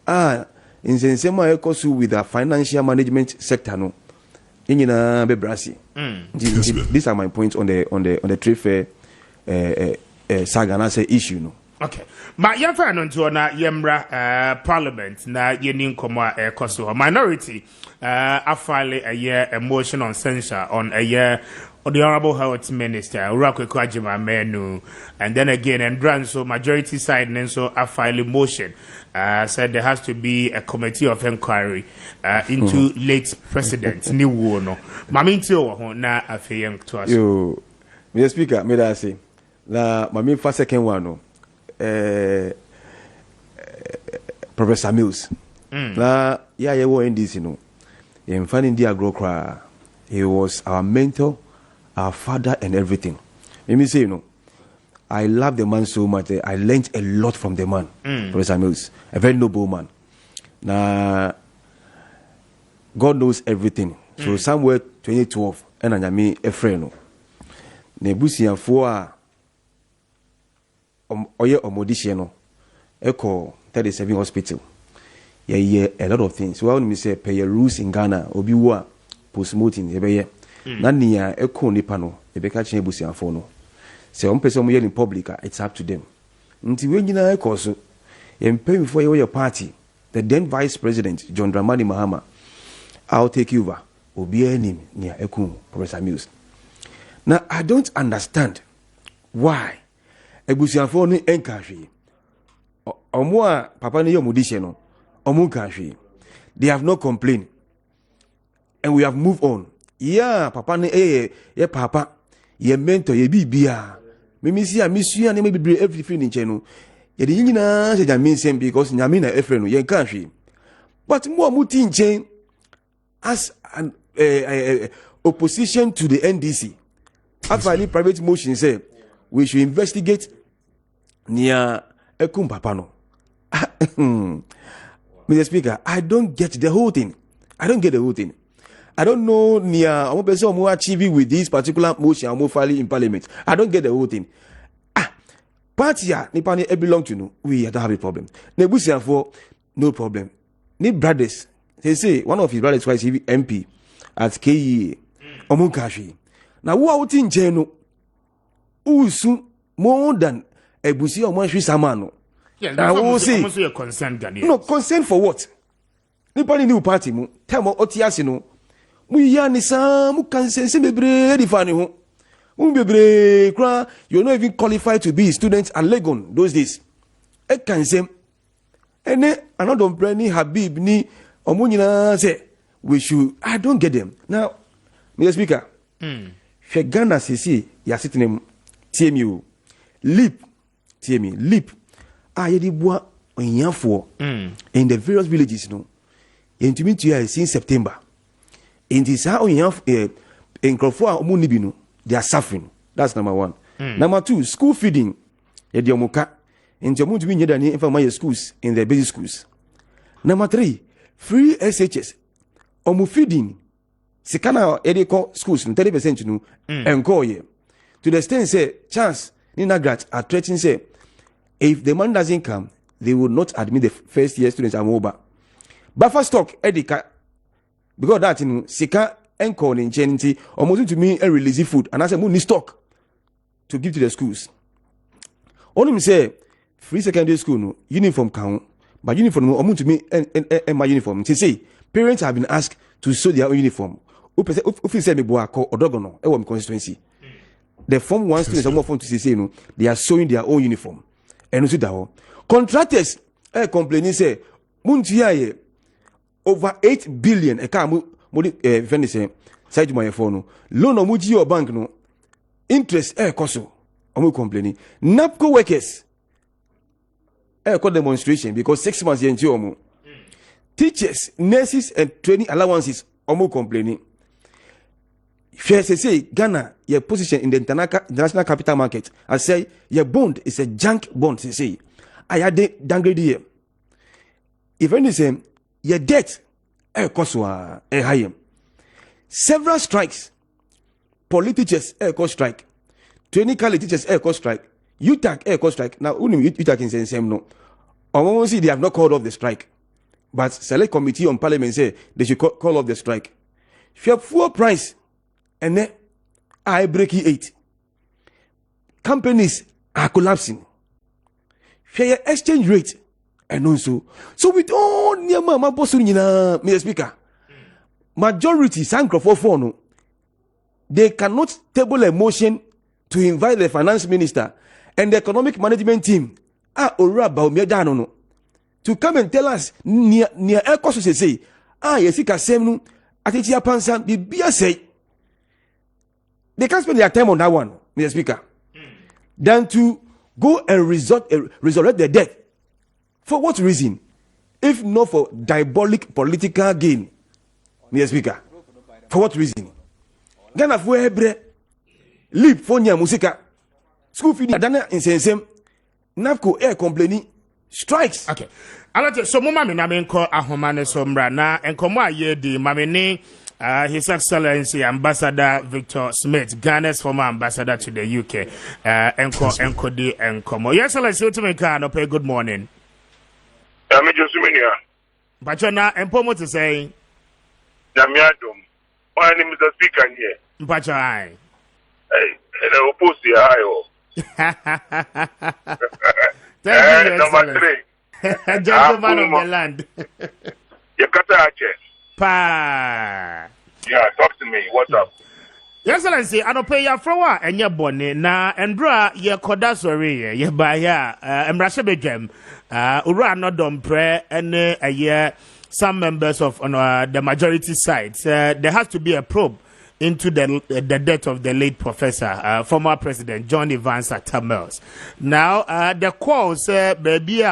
In the same way, with the financial management sector, no. These are my points on the trade fair. Saga na say issue no. Okay. Ma yemfa no nto na yemra parliament na yeni nkoma ekoso minority afile a motion on censure on the honorable health minister Urakweko Ajima Menu and then again and brand so majority side and so afile motion said there has to be a committee of inquiry into late president ni wono. Maminti o na afeyem to us. Yo, Mr. Speaker, may I say na mami first second one no Professor Mills na ye wo NDC no in finding the agro cry he was our mentor, our father and everything. Let me say I love the man so much. I learned a lot from the man. Professor Mills, a very noble man. Now God knows everything. So somewhere 2012 and anyame a friend nebusiafo oye omodishe no eko 37 hospital yeah a lot of things well me say pay rules in Ghana obi wo post mortem ye na nia eko nipa no e be ka chen busiafo no se on person mo ye in public it's up to them nti we nyina eko so ye mpem for your party the then vice president John Dramani Mahama I'll take you over obi enim nia eko Professor Mills. Now I don't understand why ebusiafo ni enkanhwe omo a papa ne yomudishe no omo kanhwe they have not complained and we have moved on yeah papa ne ye papa ye mentor ye bibia memisi a misua ne mebibre everything nche no ye de nyina se jame nsem because nyame na efre no ye kanhwe but mo amuti nchen as an opposition to the NDC actually private motion say we should investigate near Ekum Papa no. Mr. Speaker, I don't get the whole thing. I don't get the whole thing. I don't know near I'm person who achieving with this particular motion I'm filing in parliament. I don't get the whole thing. Party Nipani belong to no. We don't have a problem. Nebusian for no problem. Ni brothers. They say one of his brothers was MP at KE Omunkashi. Now who out in Jeno? Usu more than a busi or one Samano. Yeah, that's almost a concern, Ghanaians. No, concern for what? Nipani new party mu. Tamo Otiasino. Muyanisa Mukanse Bebre Fani ho. Bebre Kra, you're not even qualified to be a student at Legon those days. E Kansem. Ene another brand Habib ni Omunina say we should I don't get them. Now, Mr. Speaker. Ghana sisi ya sitting TMU, leap, TMU, leap. Yedi boa onyafo in the various villages no. Into me to since September. In this how onyafo in Krofo omo nibi no, they are suffering. That's number one. Number two, school feeding. Yedi omuka. Into omo to be nyeda ni informal schools in the basic schools. Number three, free SHS. Omo feeding. Sikana ediko schools 30% no enko ye. To the extent say chance Nina Grat are threatening say if the money doesn't come, they will not admit the first year students are over. Buffer stock edika because that in Sika enko in Chenity almost to me a release food and I say money stock to give to the schools. Only me say free secondary school no uniform count, but uniform no to me and my uniform. Say parents have been asked to sew their own uniform. If say me boy call odogono e wo constituency. The form 1 students are more form to say no, they are sewing their own uniform. And also that contractors complaining say muntia over 8 billion e ka mo say side my phone loan o muji your bank no interest koso omo complaining. NAPCO workers call demonstration because 6 months yen omo. Teachers, nurses and training allowances omo complaining. Say Ghana, your position in the international capital market. I say your bond is a junk bond. Say I had downgrade here. If anything, your debt cost higher. Several strikes. Politicians cost strike. Training college teachers cost strike. UTAC cost strike. Now UTAC is the same no. On see they have not called off the strike, but select committee on parliament say they should call off the strike. Fuel price. And then I break 8. Companies are collapsing. Fair exchange rate and also. So with all near my boss Mr. Speaker, majority for phone, they cannot table a motion to invite the finance minister and the economic management team to come and tell us near air cost say yesika semnu atitia pansa bibia say. They can't spend their time on that one, Mr. Speaker, than to go and resurrect the debt. For what reason? If not for diabolic political gain, Mr. Speaker. For what reason? Ghana for Hebre, leap for Nya Musika, school feeding, Adana in Sensem, NAPCO air complaining, strikes. Okay. Alate so mama me na me nko ahomane so mra na enkomo aye di mame ne His Excellency Ambassador Victor Smith, Ghana's former ambassador to the UK. Enko di enkomo. Your Excellency, good morning. I'm just here. But you're not empomo to say. Damiadum. My name is the speaker here. But you're I. Hey, and I oppose the IO. Thank you, number 3. Gentleman of the land. Yakata Ache. Pa. Yeah, talk to me. What's up? Your Excellency, I don't pay your flower and your bonnet. Na Andra, your Kodasori, your Baya, Embrashabegem, Ura no dom prayer, and a year, some members of the majority side. There has to be a probe into the death of the late professor, former President John Evans Atta-Mills. Now, the calls, baby,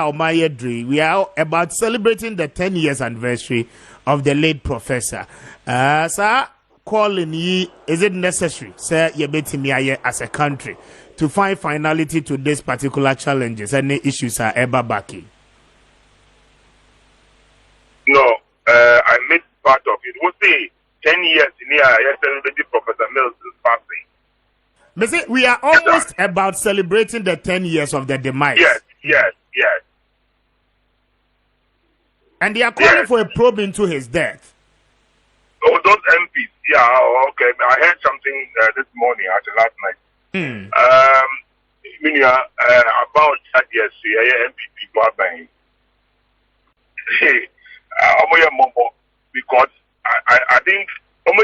we are about celebrating the 10 years anniversary of the late professor. Sir, calling ye, is it necessary, sir, as a country to find finality to these particular challenges? Any issues are ever backing? No, I made part of it. We'll see 10 years in here, I celebrated Professor Mills' passing. We are almost about celebrating the 10 years of the demise. Yes. And they are calling for a probe into his death. Oh, those MPs. Yeah, okay. I heard something this morning, actually last night. About that yes, MPP because I think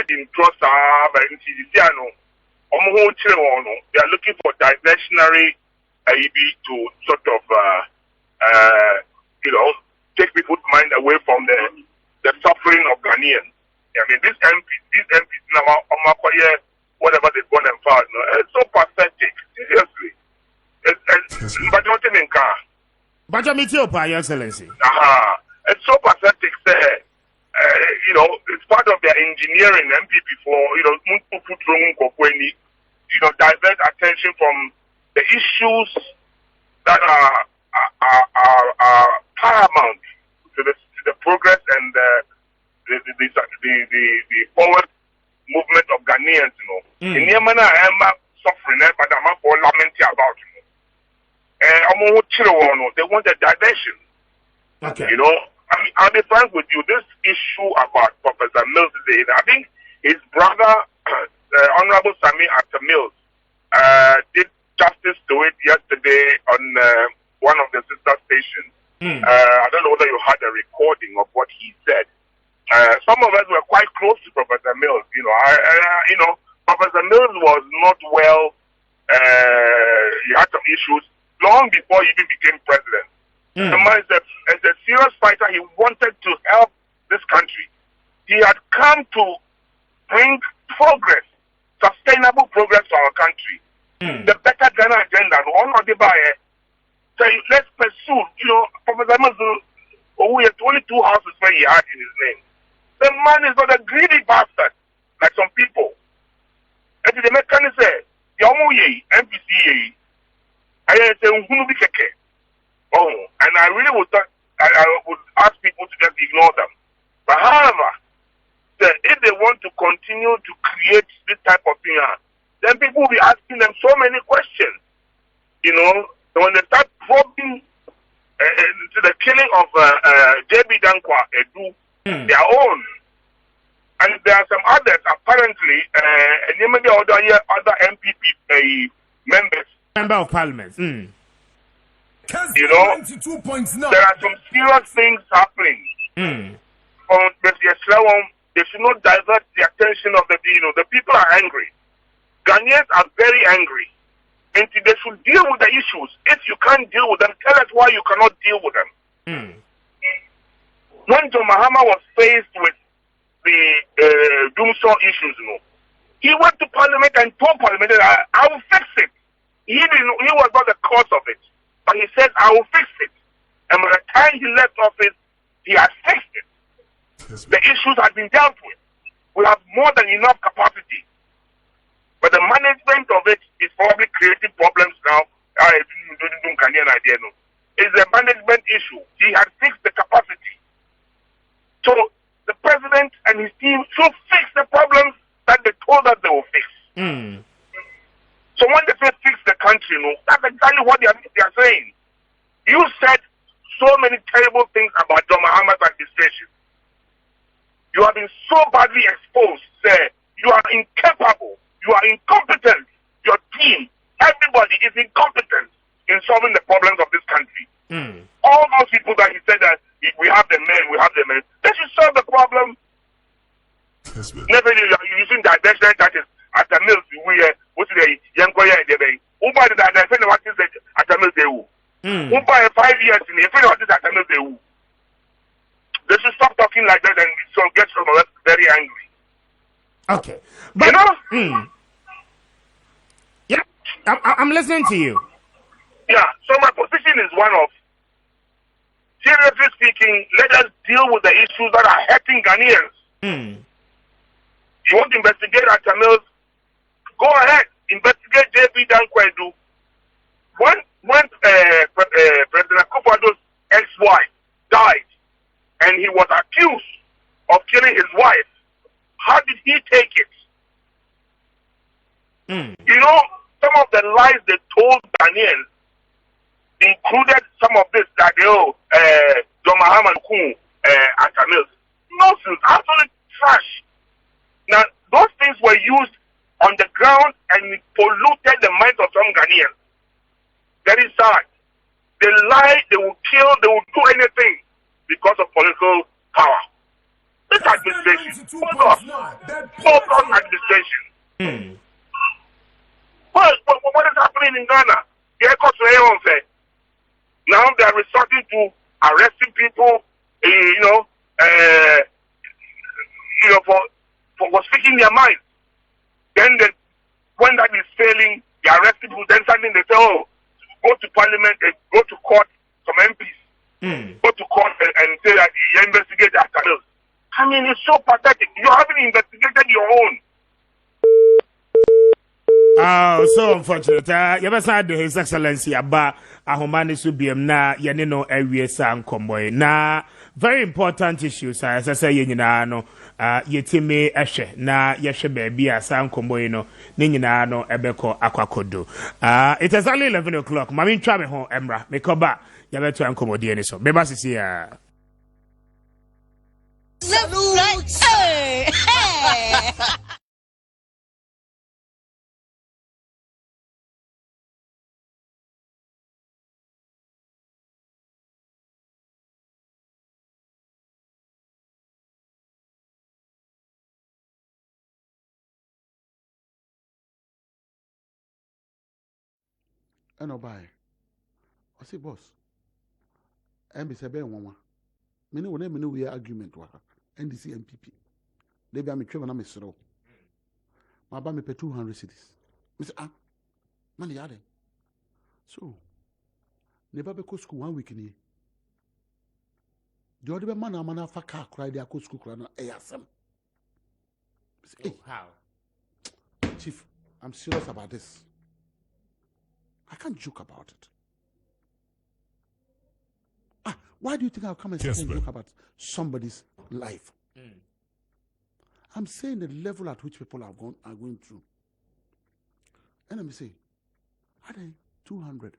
didn't trust they are looking for diversionary to sort of take people's mind away from the suffering of Ghanaians. I mean, these MPs now whatever they've gone and filed. No? It's so pathetic. Seriously. But don't think But I'm Your Excellency. It's so pathetic, sir. It's part of their engineering MPP for, divert attention from the issues that are paramount to the progress and the forward movement of Ghanaians, In Yemen, I'm suffering, but I'm not for lamenting about they want a diversion. Okay. I'll be frank with you. This issue about Professor Mills, I think his brother, Honorable Sami Atta Mills, did justice to it yesterday on one of the sister stations. I don't know whether you had a recording of what he said. Some of us were quite close to Professor Mills. Professor Mills was not well. He had some issues long before he even became president. The man is a serious fighter. He wanted to help this country. He had come to bring progress, sustainable progress to our country. The better Ghana agenda. So let's pursue. Professor Mills, who has only 2 houses where he had in his name. The man is not a greedy bastard like some people. And the mechanism say, MPCA, I say, and I really would ask people to just ignore them. But however, if they want to continue to create this type of thing, then people will be asking them so many questions. When they start probing to the killing of JB Dankwa Edu, their own. And there are some others, apparently, other MPP members. Member of Parliament. There are some serious things happening. They should not divert the attention of the people are angry. Ghanaians are very angry. And they should deal with the issues. If you can't deal with them, tell us why you cannot deal with them. When John Mahama was faced with the Doomsaw issues, he went to Parliament and told Parliament that I will fix it. He was not the cause of it. But he said, I will fix it. And by the time he left office, he has fixed it. The issues have been dealt with. We have more than enough capacity. But the management of it is probably creating problems now. It's a management issue. He has fixed the capacity. So the president and his team should fix the problems that they told us they will fix. So when they say fix the country, that's exactly what they are saying. You said so many terrible things about John Mahama's administration. You have been so badly exposed, sir. You are incapable. You are incompetent. Your team, everybody is incompetent in solving the problems of this country. All those people that he said that we have the men, they should solve the problem. Never you're using diversion that is at the mills. What's the young boy? Uber the defender what is at the mills. Uber 5 years in the defender what is at the mills. They should stop talking like that and so get some of us very angry. Okay, but yeah, I'm listening to you. Yeah, so my position is one of, seriously speaking, let us deal with the issues that are hurting Ghanaians. You want to investigate at Mills? Go ahead, investigate JB Dankwa. When President Akufo-Addo's ex-wife died, and he was accused of killing his wife, how did he take it? Some of the lies they told Ghanaians included some of this that John Mahama at Mills. Nonsense, absolute trash. Now, those things were used on the ground and polluted the minds of some Ghanaians. Very sad. They lie, they will kill, they will do anything because of political power. This administration, bogus administration. What is happening in Ghana? Now they are resorting to arresting people, for speaking their mind. Then when that is failing, they arrest people. Then suddenly they say, "Oh, go to parliament, go to court." Some MPs go to court and say that you investigate their scandals. I mean, it's so pathetic. You haven't investigated your own. Oh, so unfortunate. You ever said His Excellency Abba Ahomani Subiam na Yanino Area San Comboy. Na very important issues, as I say, you know, Yetime Eshe, na Yeshe Baby, San Comboy, no, Ninano, Ebeko, Aquacodo. It is only 11 o'clock. Mamin Travel home, Emra, Mekoba, Yabeto and Comodian. So, Bebas is here. Hey! And I buy. I say, boss. And be said, one. Many will never know we argument with NDC MPP. They be a me travel na me slow. My buy me pay 200 cities. Me say, money yade. So, never be go school 1 week in here. The other man for car cry they go school cry na ASM. Hey, How? Chief, I'm serious about this. I can't joke about it. Why do you think I'll come and sit and joke about somebody's life? I'm saying the level at which people are going through. And let me say, are they 200? It's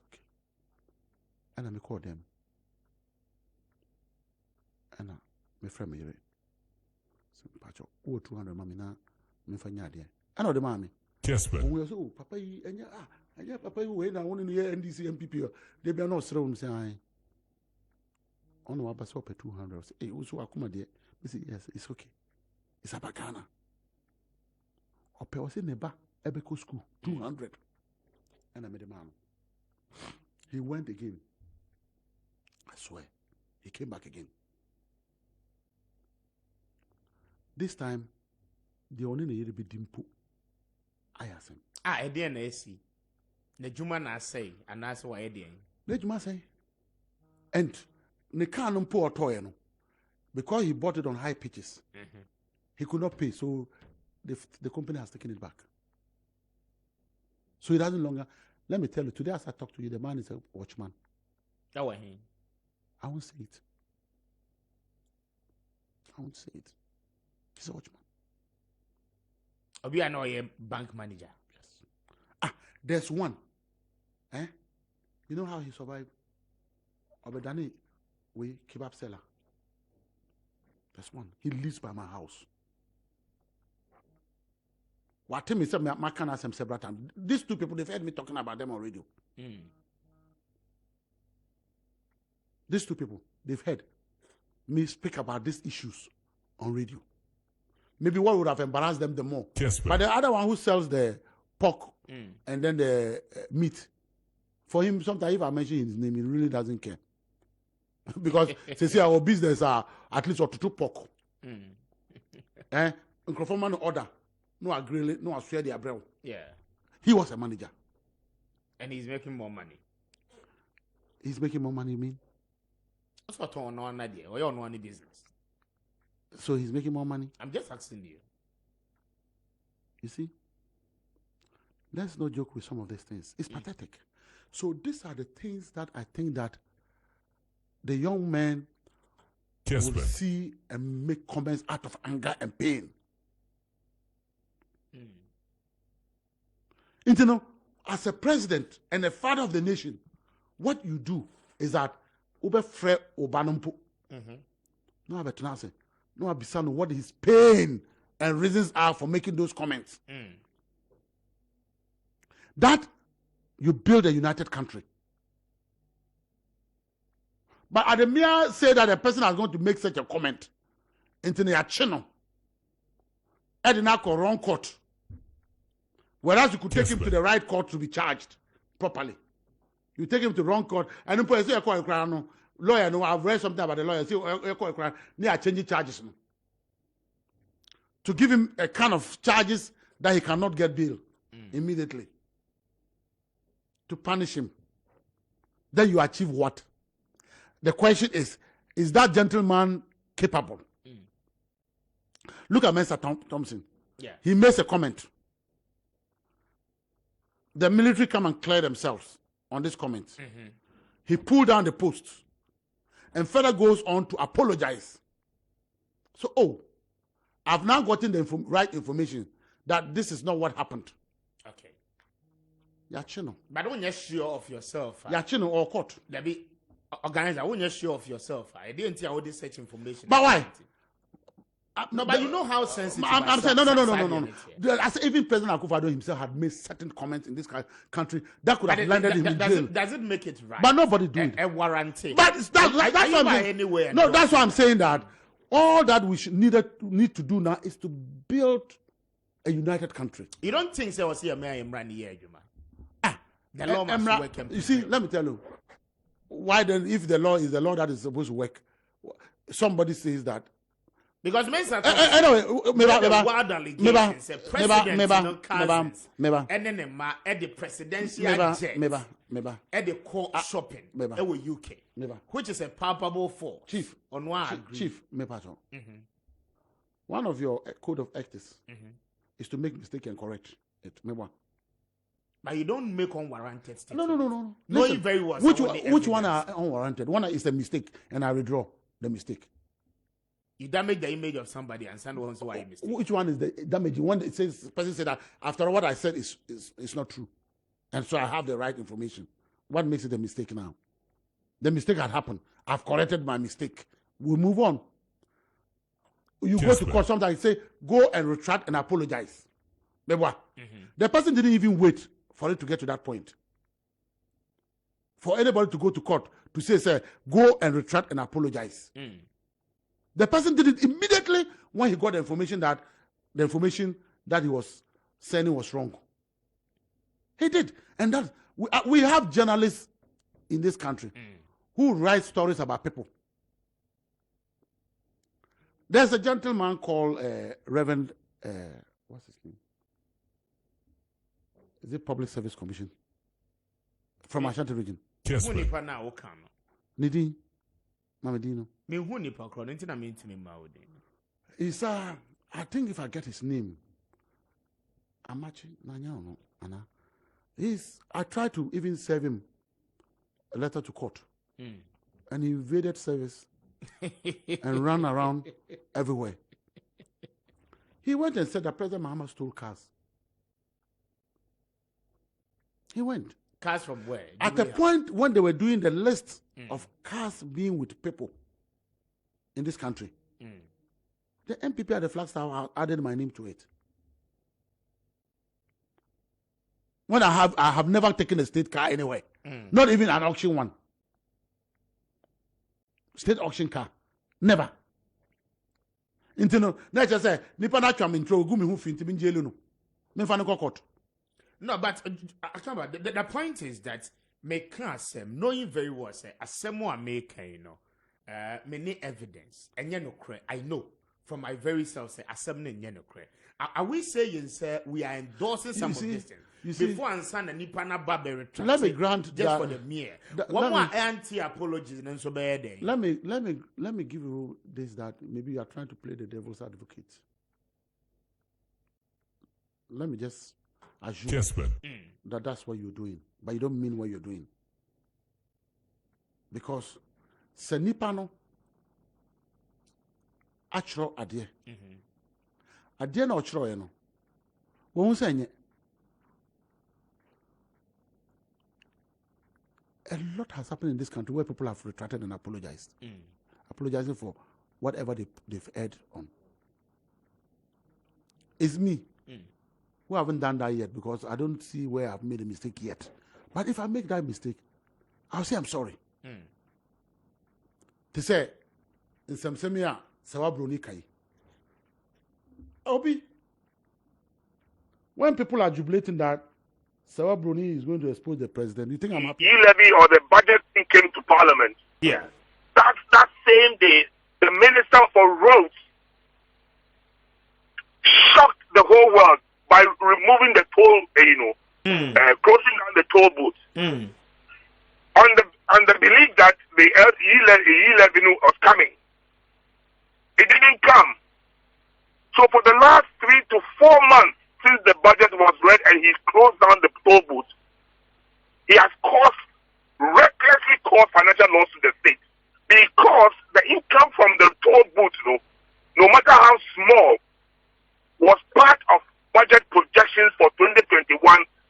okay. And let me call them. And my friend me so pacho 200 mami na me fanya de. And the mommy. Kessben. We so papa yi enya anya papa yi we na won ni NDC MPP they be no sre won say ai. On wa ba so pe 200 say eh so akuma de. Me say yes, it's okay. It's abagana. Ope o say neba ebeko school 200. And I made the man. He went again. I swear. He came back again. This time, the only need to be dimpu. I asked him. Edian na esi. Na juma na say, and that's why Edian. Let you say. And the car no poor toy no, because he bought it on high pitches. He could not pay, so the company has taken it back. So he doesn't longer. Let me tell you, today as I talk to you, the man is a watchman. That was him. I won't say it. I won't say it. He's a watchman. Obi I know a bank manager. Yes. There's one. You know how he survived? Obedani, we kebab seller. There's one. He lives by my house. What tell me say my can ask him several times. These two people, they've heard me talking about them on radio. These two people, they've heard me speak about these issues on radio. Maybe what would have embarrassed them the more. Kessben. But the other one who sells the pork and then the meat, for him, sometimes if I mention his name, he really doesn't care. Because they say our business are at least up to 2 pork. Microphone order. No agree, no swear their bread. Yeah. He was a manager. And he's making more money. He's making more money, you mean? That's what on one idea. Or you on one business. So he's making more money? I'm just asking you. You see? Let's not joke with some of these things. It's pathetic. So these are the things that I think that the young men will see and make comments out of anger and pain. You know, as a president and a father of the nation, what you do is that ube fre obanumpu. No abetunase. No abisano what his pain and reasons are for making those comments. That you build a united country. But at the mere say that a person is going to make such a comment into the channel, Edinako wrong court. Whereas you could take him to the right court to be charged properly. You take him to the wrong court, and then say, lawyer, no, I've read something about the lawyer, say, change charges. To give him a kind of charges that he cannot get bail immediately to punish him, then you achieve what? The question is that gentleman capable? Look at Mr. Thompson. Yeah. He makes a comment. The military come and clear themselves on this comment. He pulled down the posts and further goes on to apologize. So, I've now gotten the right information that this is not what happened. Okay. Yachino. But when you're sure of yourself, Yachino or court. there be organizer. When you're sure of yourself, I didn't hear all this such information. But why? No, but you know how sensitive. I'm saying no. Even President Akufo-Addo himself had made certain comments in this country that could have landed him in jail. Does it make it right? But nobody do it. A warranty. But that's what I'm saying. No, that's why I'm saying that all that we need to do now is to build a united country. You don't think there was here Mayor Imran here, Juma? The law must work. You see, let me tell you. Why then, if the law is the law that is supposed to work, somebody says that. Because Mr. Anyway, wild allegations, president cousins, and then the presidential jet, at the court shopping, with UK, which is a palpable force. Chief, on one Chief, one of your code of ethics is to make mistake and correct it. But you don't make unwarranted statements. No. Knowing very well. Which one are unwarranted? One is a mistake, and I withdraw the mistake. You damage the image of somebody and someone wants why you mistake. Which one is the damaging one? It says the person said that after what I said is not true, and so I have the right information. What makes it a mistake now? The mistake had happened. I've corrected my mistake. We move on. You go to court sometimes, say go and retract and apologize. The person didn't even wait for it to get to that point. For anybody to go to court to say go and retract and apologize. The person did it immediately when he got the information that he was sending was wrong. He did. And that we have journalists in this country who write stories about people. There's a gentleman called Reverend, what's his name? Is it Public Service Commission? From Ashanti region. Nidin. Mamadino. Is I think if I get his name, Amachi Nanyano, Anna. I tried to even serve him a letter to court. And he evaded service and ran around everywhere. He went and said that President Mahama stole cars. He went. Cars from where? At the point when they were doing the list of cars being with people in this country, the MPP at the Flagstaff added my name to it. When I have never taken a state car anywhere, not even an auction one. State auction car, never. Intino, let's just say, nipa na chwa intro gumi hu finti binjelu no. Memfa no court. No, but the point is that make knowing very well say asemo make many evidence and I know from my very self say assembly are we saying say we are endorsing some of this thing before answer nipa na barber let me grant just that, for the mere one more anti apologies and so bad. Let me give you this, that maybe you are trying to play the devil's advocate. Let me just assume Kessben. that that's what you're doing, but you don't mean what you're doing. Because senipano achro adie. Adie na ochro ye no. Wo hu say a lot has happened in this country where people have retracted and apologized. Apologizing for whatever they've erred on. It's me who haven't done that yet because I don't see where I've made a mistake yet. But if I make that mistake, I'll say I'm sorry. They say, in some semia, Sawabroni Kai. Obi, when people are jubilating that Sawabroni is going to expose the president, you think I'm happy? E-levy or the budget came to parliament. Yeah. That same day, the minister for roads shocked the whole world by removing the toll, closing down the toll booth. On the belief that the E11 was coming. It didn't come. So for the last 3 to 4 months since the budget was read and he closed down the toll booth, he has recklessly caused financial loss to the state because the income from the toll booth, no matter how small, was part of budget projections for 2021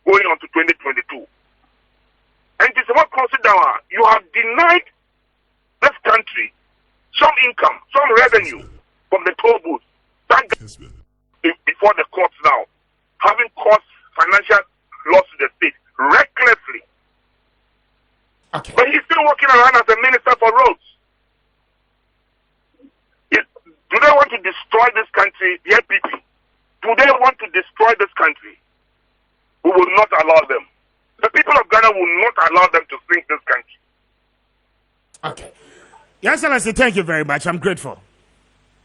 going on to 2022. And it is what consider you have denied this country some income, some revenue from the toll booth. That before the courts now, having caused financial loss to the state recklessly. Okay. But he's still working around as a minister for roads. Do they want to destroy this country, the NPP? Do they want to destroy this country? We will not allow them. The people of Ghana will not allow them to sink this country. Okay. Your Excellency, thank you very much. I'm grateful.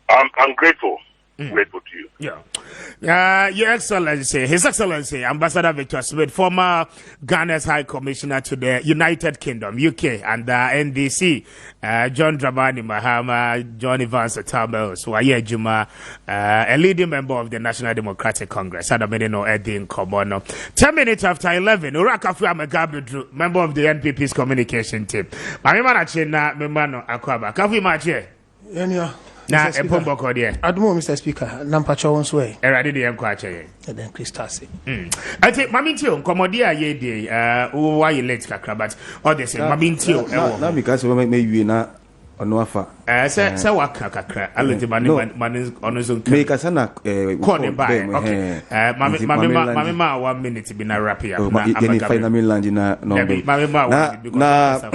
I'm grateful. Grateful to you. Yeah. Your Excellency, His Excellency, Ambassador Victor Smith, former Ghana's High Commissioner to the United Kingdom, UK, and NDC, John Dramani Mahama, John Evans Otabil, Swaye Juma, a leading member of the National Democratic Congress, Adamenino Edin Kobono. 10 minutes after 11, Urakafu Amagabidru, member of the NPP's communication team. Mamimana Chena, Memano Akwaba. Kafu Mache? Na empombo kodie adumo Mr. Speaker nampa chawon way erade de enko ache then Christase ati mami ntio nkomodi a ye dey why you late kakra but all the same mami ntio na because me wie na ono afa se waka kakra alenti mani ono zo me kasa na call by okay mami ma 1 minute bi na wrap ya na amaga final land na no mami ma na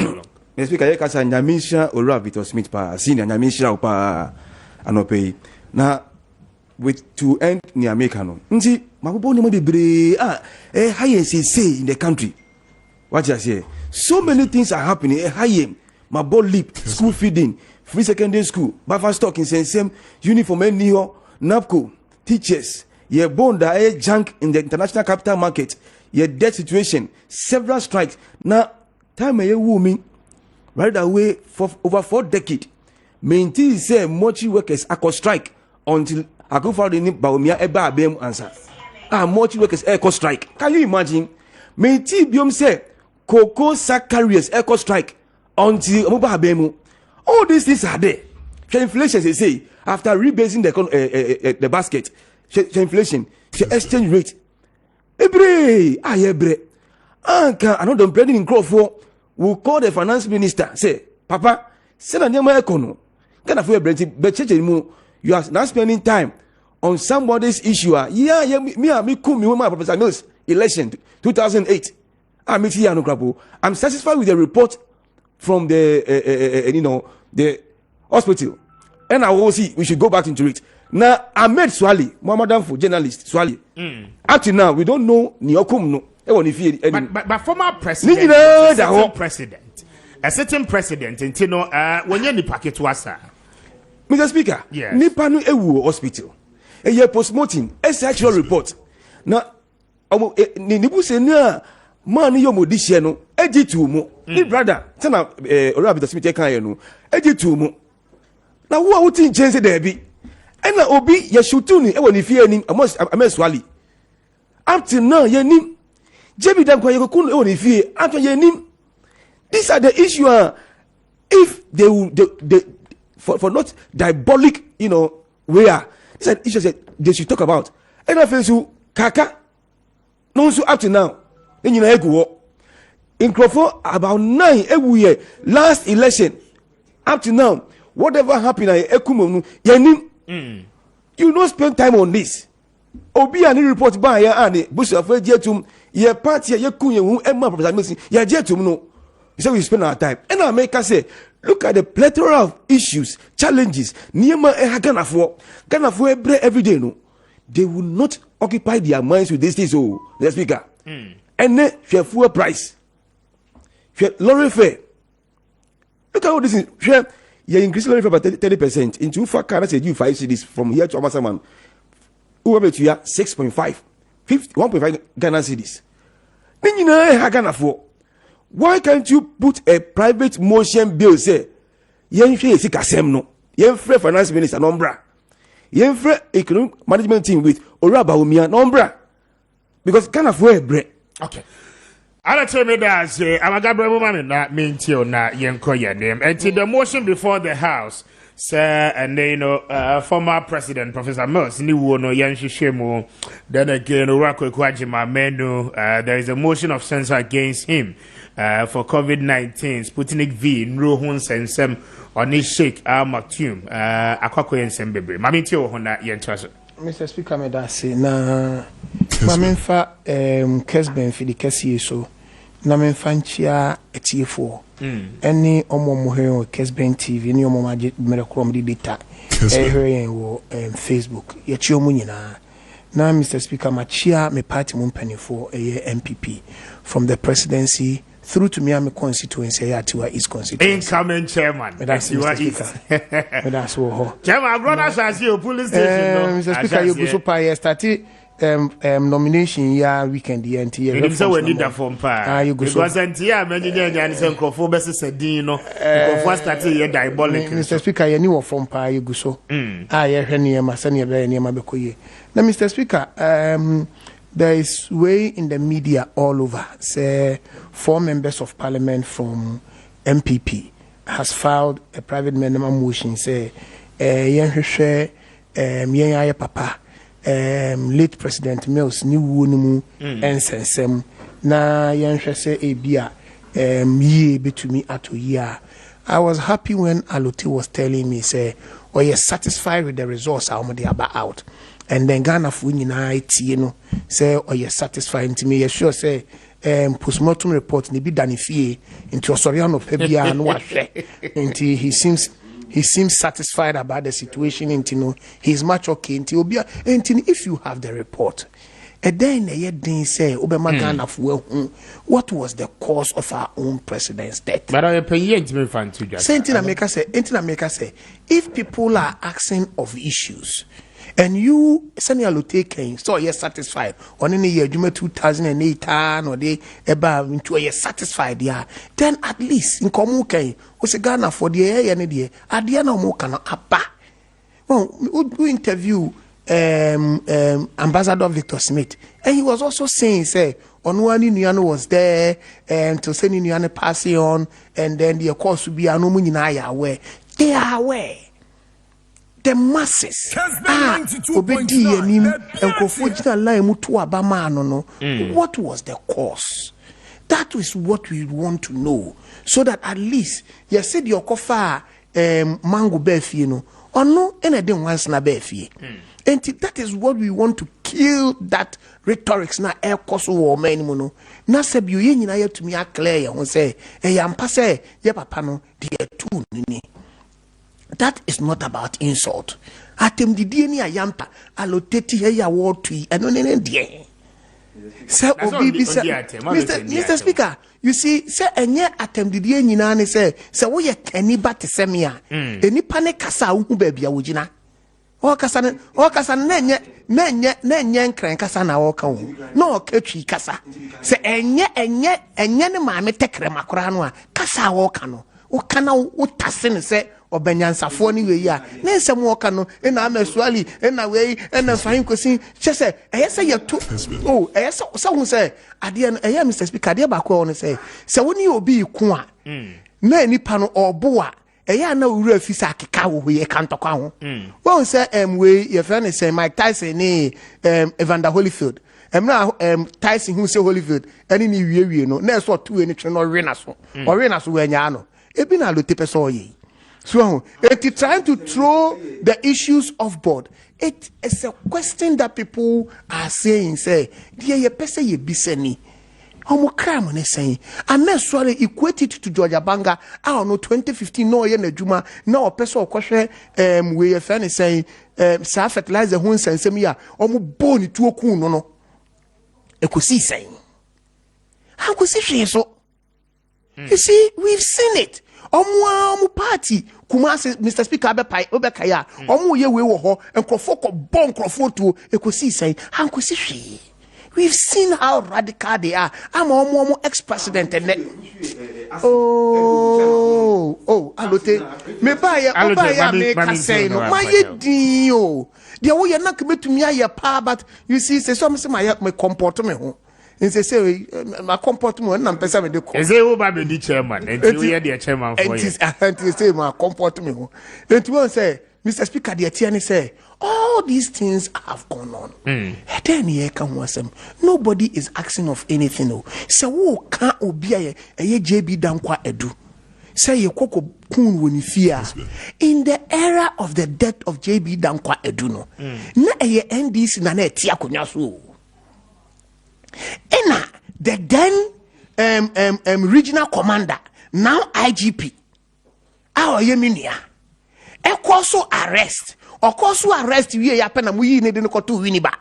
Mr. Speaker, you kasa nyamisha Ora Victor Smith pa senior nyamisha pa anope na with to end ni America no nti mabobo ni mo bebre high say in the country what you say so many things are happening high mabo leap school feeding free secondary school buffer stock in same uniform ni ho napco teachers ye bonda junk in the international capital market ye debt situation several strikes na time ye wumi right away for over 4 decades. Maintain say mochi workers are strike until Akufo-Addo ni Bawumia eba abem answer. Mochi workers echo strike. Can you imagine? Maintain biom say cocoa sack carriers echo strike until omoba abemu. All these things are there. Inflation they say after rebasing the basket. Inflation, exchange rate. Ebre. Anka another planning in Crawford will call the finance minister. Say, Papa, send a nyama ekono. Can afford Brenti, but you are not spending time on somebody's issue. Me Professor Mills election 2008. I'm satisfied with the report from the the hospital, and I will see we should go back into it. Now Ahmed Swali, Muhammadan for journalist Swali. Up to now, we don't know Niokum no. But former president, a certain president, when you packet wasa. Mr. Speaker, yes. Nipanu Ewu Hospital, a year post-mortem, a actual report. Now, Nibu Sena, man, yomo disheno, editumo, ni brother, Tana, Orabi the Smith Kayano, editumo. Now, what would you change there be? And now, Obi, Yashutuni, when if you almost a mess wally. Up till now, ye nim. Jebi dam kwa yekokun o ni fie ato ye nim. These are the issue if they will for not diabolic where these are issues that they should talk about. And I feel so kaka no so up to now then in Crawford about 9 every year last election up to now whatever happened at Ekumu ye nim. You don't spend time on this. Obi ani report by ya ani busu afọ jetum ye party ye kunye hu emma Professor Mills ye jetum no. He said we spend our time. And America say look at the plethora of issues, challenges. Niema Ghana for every day no. They will not occupy their minds with these things. Oh, the speaker. And then fuel price. Lorry fare. Look at all this is. You increase lorry fare by 30%. In 2 far cars, you 5 cities from here to Amasaman. Who bet you 6.5 1.5 Ghana cedis. Why can't you put a private motion bill say Yenfre Sikasem no Yenfre finance minister nombra Yenfre economic management team with Oraba Umia nombra because Ghana for bread. Okay. I'll tell me that I'm a Gabriel woman that means you na yenko your name. And the motion before the House, sir, and then former President Professor Mills, ni wono yanshi shemu. Then again, Urako Kwajima Menu, there is a motion of censure against him for COVID-19, Sputnik V, Nruhun Sensem, Oni Sheikh Maktoum, Akwako Yensembebe. Mamintio Hona Yentraso. Mr. Speaker, me da say na mamenfa Kessben fi di kesi so na memfa nchia etiefo any omo mohe o Kessben TV ni omo maje merekrom di data here wo Facebook ye chi omo nyina na Mr. Speaker machia me party mo mpanifo MPP from the presidency through to me am constituency Atiwa East constituency. Incoming chairman. That's Mr. Speaker. That's what. Chairman, brothers as you police station. Mr. Speaker, you go so pa started nomination year weekend the entire. You say we need that form pa. You go so. Because entire many nyanya say nkrofo be se din no. Nkrofo started here diabolic. Mr. Speaker, you need form pa you go so. You hwe niema se ne be niema be koye. Now Mr. Speaker, there is way in the media all over. Say 4 members of parliament from MPP has filed a private minimum motion. Say, yen papa, late President Mills ni wunimu ensensem na yen say ebia ye betumi ato year. I was happy when Aloti was telling me say, "Oh, you're satisfied with the results I'm about." And then Ghana for you know, say, "Oh, you're satisfied to me." You're sure say, postmortem report ni be done fie into Osoriano Pebia and wash. Until he seems satisfied about the situation. Until you know, he's much okay. Until if you have the report, and then they say, "Obama Ghana for what was the cause of our own president's death?" But I pay to fan to just. Intina America say, if people are asking of issues. And you send your taking, so you're satisfied. On any year, you 2008 or they about into a satisfied, yeah. Then at least in Komuke, was a Ghana for the air and the Adiana Mokana Abba. Well, we interview Ambassador Victor Smith, and he was also saying, say, on one Uniano was there, and to send Uniano passing on, and then the course would be an Omunaya aware. They are aware. The masses obedi anim enkofo gina line mutu abama no. What was the cause? That is what we want to know, so that at least you said your kofa mango beefie no ono ene den once na beefie. And that is what we want to kill that rhetorics na air cost war man no na sebi ye nyina ye tumi clear ye ho say e yampa say ye papa no de tu ni. That is not about insult. Atem didie ni ayampa alloteti he ya word to and no die. Say obi say Mr. Speaker, you see say enye atem didie nyina ne say wo ye kani ba te sem ya enipa ne kasa wo hu ba bia wo gina. O kasa na enye nkran kasa na wo ka wo. Na o katwi kasa. Say enye ne maame tekre makora no a kasa wo ka no. Wo kana wo tase ne say obanyansafo ni we ya na nsem wo ka no na amasuali na we na fahin kosi chese eyese yeto eyese so hu say ade no eya Mr. Speaker ade ba ko won say woni obi ku a na nipa no obo a eya na wura afisa akeka wo ye kantokwa ho won say we ye friend say Mike Tyson ni Evander Holyfield Tyson hu say Holyfield ani ni wie no na so to eni twe no we na so we nya no ebi na lo tepe so ye. So it's trying to throw the issues off board. It is a question that people are saying, say, dear ye pese ye biseni. Homo crime on saying, and then sorry equate it to Georgia Banga. I don't know 2015 no ye juma no person or question we ye fan is saying sa fertilizer hun sense me ya omo boni to oku no. Ekosi saying. How could see so? You see, we've seen it. Omu party Kumasi Mr. Speaker obekaya omu ye we wo ho enkrofo ko bon krofo to ekosi say hankosi hwe We've seen how radical they are. I'm a ex-president and alote me buy make say no my dio. The way you're not coming to me your pa, but you see, say some my comport me home. And say my comport me and person with the is it over the chairman and you hear the chairman for you. And say my comport me home. And you say, Mr. Speaker, the attorney say, all these things have gone on. Then here come wasem. Nobody is asking of anything. No. So who can't obey a JB Dankwa edu. Say you koko kun when you fear. In the era of the death of JB Dankwa edu no. Na a NDC na ne tia kunyasu. Ena the then regional commander now IGP. Our yeminia. E also arrest. Of course, who arrest you here, pen and we need to go to Winiba.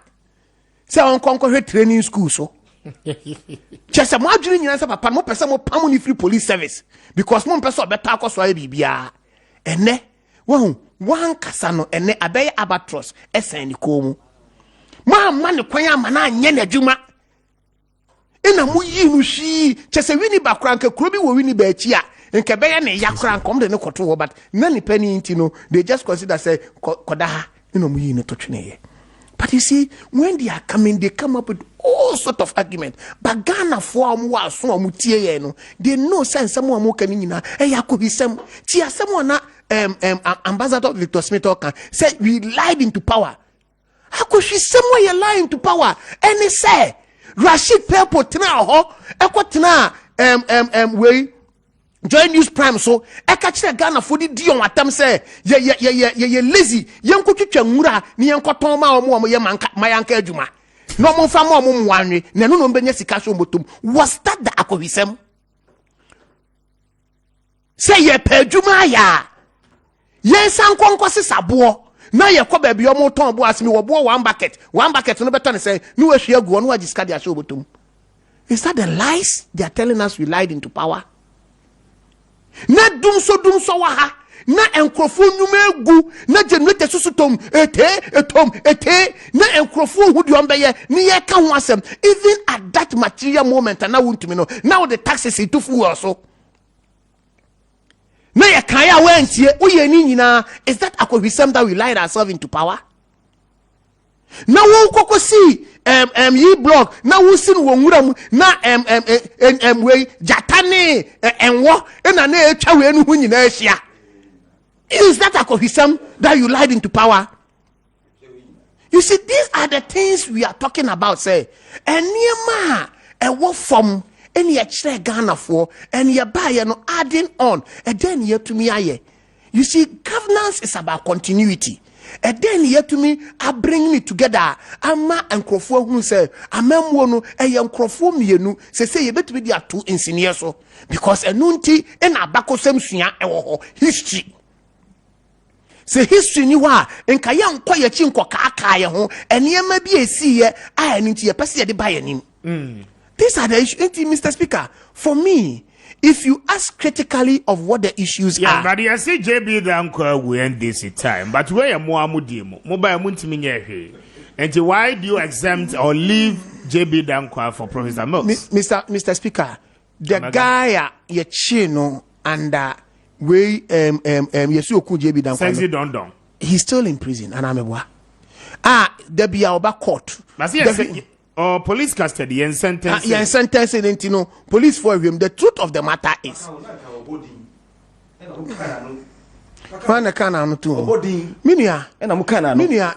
Say on conquer training school, so. Just a margin in answer, papa, no person more pamuni free police service because one person better cost why bibia. And ne one casano and ne abey abatros, SN Como. Ma man, the quaya mana yena juma. In a muyi nushi, just a Winiba crank, a crubby Winiba chia. In Kebeya ne yakran come the no control, but none penny intino, they just consider say kodaha, muyi no touchne. But you see, when they are coming, they come up with all sort of argument. But Ghana form was so mutie no, they know sense someone more can in yakuhisem. Tia someone Ambassador Victor Smith said we lied into power. How could she somewhere you lie into power? And they say Rashid Pepo tina ho, ekwatina way. Join News Prime so e catch the Ghana for the Dion atam say ye lazy yanko twetwa nwura ni yanko ton ma omo ye mayanka adwuma no mo fa mo wanwe na no benya sika so motom. Was that the akohisem? Say ye pa adwuma ya ye san konko sesabo na ye ko ba bi omo ton bo asemi wo bo one bucket no better ne say no ahia gu no agiska dia so motom. Is that the lies they are telling us we lied into power? Na dum so waha na enkrofo nyuma egu na generator susutom ete na enkrofo hu de ombeye ni ye ka ho asem even at that material moment na wontumi no now the taxes it fu also na ye kan ya wantie uye ni nyina. Is that akohisem that we lied ourselves into power? Na wo kokosi yi blog na wo sin wo nwura mu na we jatane enwo na etwa we nu hu nyina ahia. Is that akohisem that you lied into power? You see, these are the things we are talking about. Say eniema ewo from any extra Ghana for and ye buy no adding on and then ye to me aye. You see, governance is about continuity. And then here to me, I bring me together. Ama and Crawford who say, Amemwono, a young Crawford mienu, say, you better be there two engineers so because a nunti and a bako semsia history. Say history ni wa and Kayam Koya Chinko Kakaya home, and ye may be a seer, I am into your passage by him. These are the issues, Mr. Speaker. For me, if you ask critically of what the issues are. But you say JB Dankwa will end this time. But where am I mobile muntiminye? And why do you exempt or leave JB Dankwa for Professor Mills? Mr. Speaker, the guy ye chino and we yesu oku JB Dankwa. Sexy don. He's still in prison and I'm there be our court. Or police custody and sentence. Yeah, sentence it, police for him. The truth of the matter is.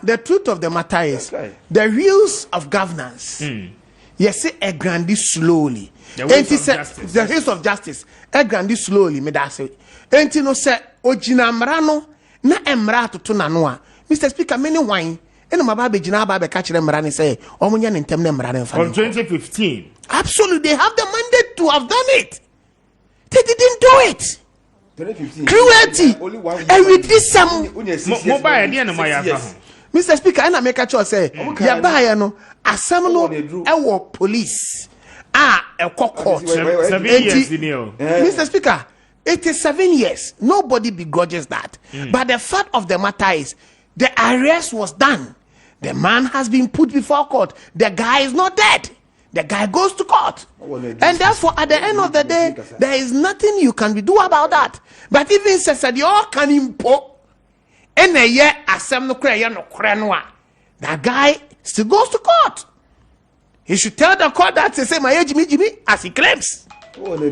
The truth of the matter is the rules of governance. Yes, a grandi slowly. The rules of justice. A grandi slowly, me da say. Entino say ojina mrano na emra to tunanoa. Mr. Speaker, many wine. And my baby Jinaba catch them running say, Omunya and Temnem running from 2015. Absolutely, they have the mandate to have done it. They didn't do it. 2015. Cruelty. And with this some Mr. Speaker, and I make a choice say, Yabayano, Asamno, our police. A court. 7 years, Mr. Speaker, it is 7 years. Nobody begrudges that. But the fact of the matter is, the arrest was done. The man has been put before court. The guy is not dead. The guy goes to court. And therefore, at the end of the day, there is nothing you can do about that. But even says that you can import and a year asem no krenwa. That guy still goes to court. He should tell the court that say my Jimmy as he claims. Well,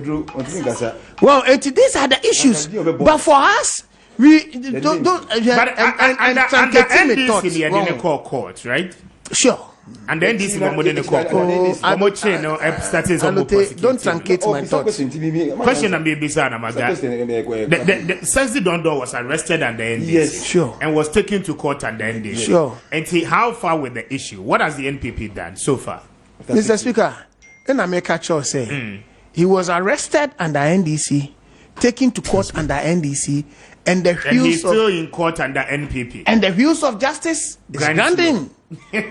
and these are the issues. But for us, we don't and the NDC didn't call court, right? Sure. And then this is what didn't call court. Don't truncate my thoughts. Question I'm being bizarre, the Sexy Dondo was arrested and the NDC. Yes, sure. And was taken to court and the NDC. Sure. And see how far with the issue? What has the NPP done so far? Mr. Speaker, in America, say he was arrested under NDC, taken to court under NDC, and the he's still in court under NPP. And the views of justice is granting.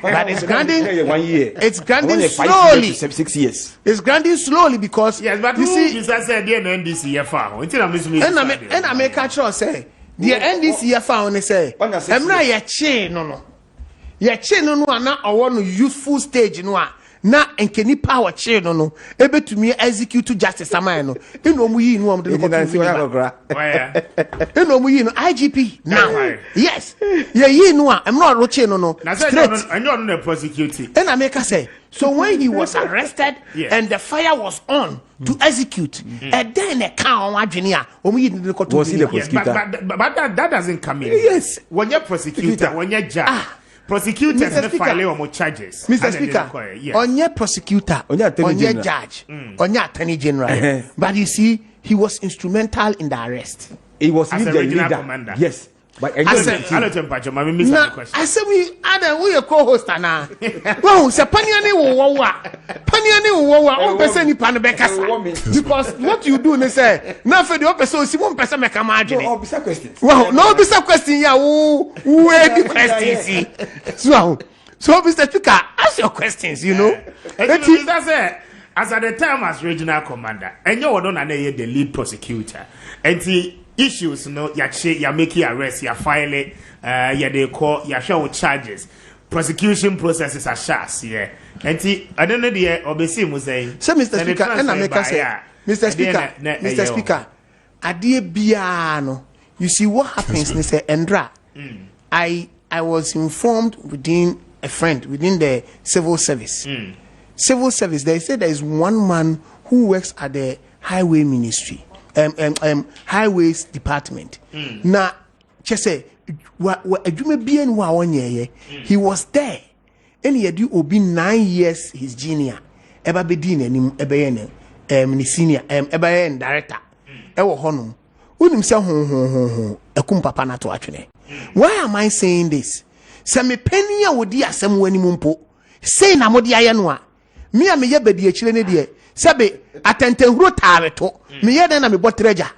But it's granting 1 year. It's granting slowly. 6 years. It's granting slowly because yes, but you see, said the NDC and America say the NDC found say Emra ye no na owo useful stage no a na enkeni power chain no ebetumi execute justice amai no enomu yi no amde no enomu yi no IGP now yes ye yi no a emra ro chain no straight and you no prosecute and America say so when he was arrested and the fire was on to execute and then a car on adwene a omu yi no ko to was he the prosecutor but that doesn't come in yes when you're prosecutor when you're judge prosecutors and file on charges. Mr. Speaker, on your prosecutor, on your judge, on your attorney general. But you see, he was instrumental in the arrest. He was as a regional commander. Yes. But I said we a co-host now. Well, say Paniani wo o person ni pan bekasa. Because what you do, they say, now for the person si one person make imagine. No, bisa questions. Well, no bisa question ya who the questions. So Mr. Speaker, ask your questions, you know. That's it. As at the time as regional commander, and you don't know the lead prosecutor. And the issues, you're making arrests, you're filing, they call, you're showing charges. Prosecution processes are shas, And I don't know the obviously must say. So, Mr. Speaker, and I make say, Mr. Speaker, Adie Biano, you see what happens, Mr. Endra. I was informed within a friend, within the civil service. Civil service, they say there is one man who works at the highway ministry. Highways department. Now, just say, he was there, and he had you be 9 years his junior. Eba bedin ni senior eba director. Ewo honum. Unim se ho ekum papa na to atwene. Why am I saying this? Se me penia wodi asem wani mumpo. Say na modi aye no a. Me a me ye bedi akire ne de. Sebe atentenhuro tare to me ye na me botreja.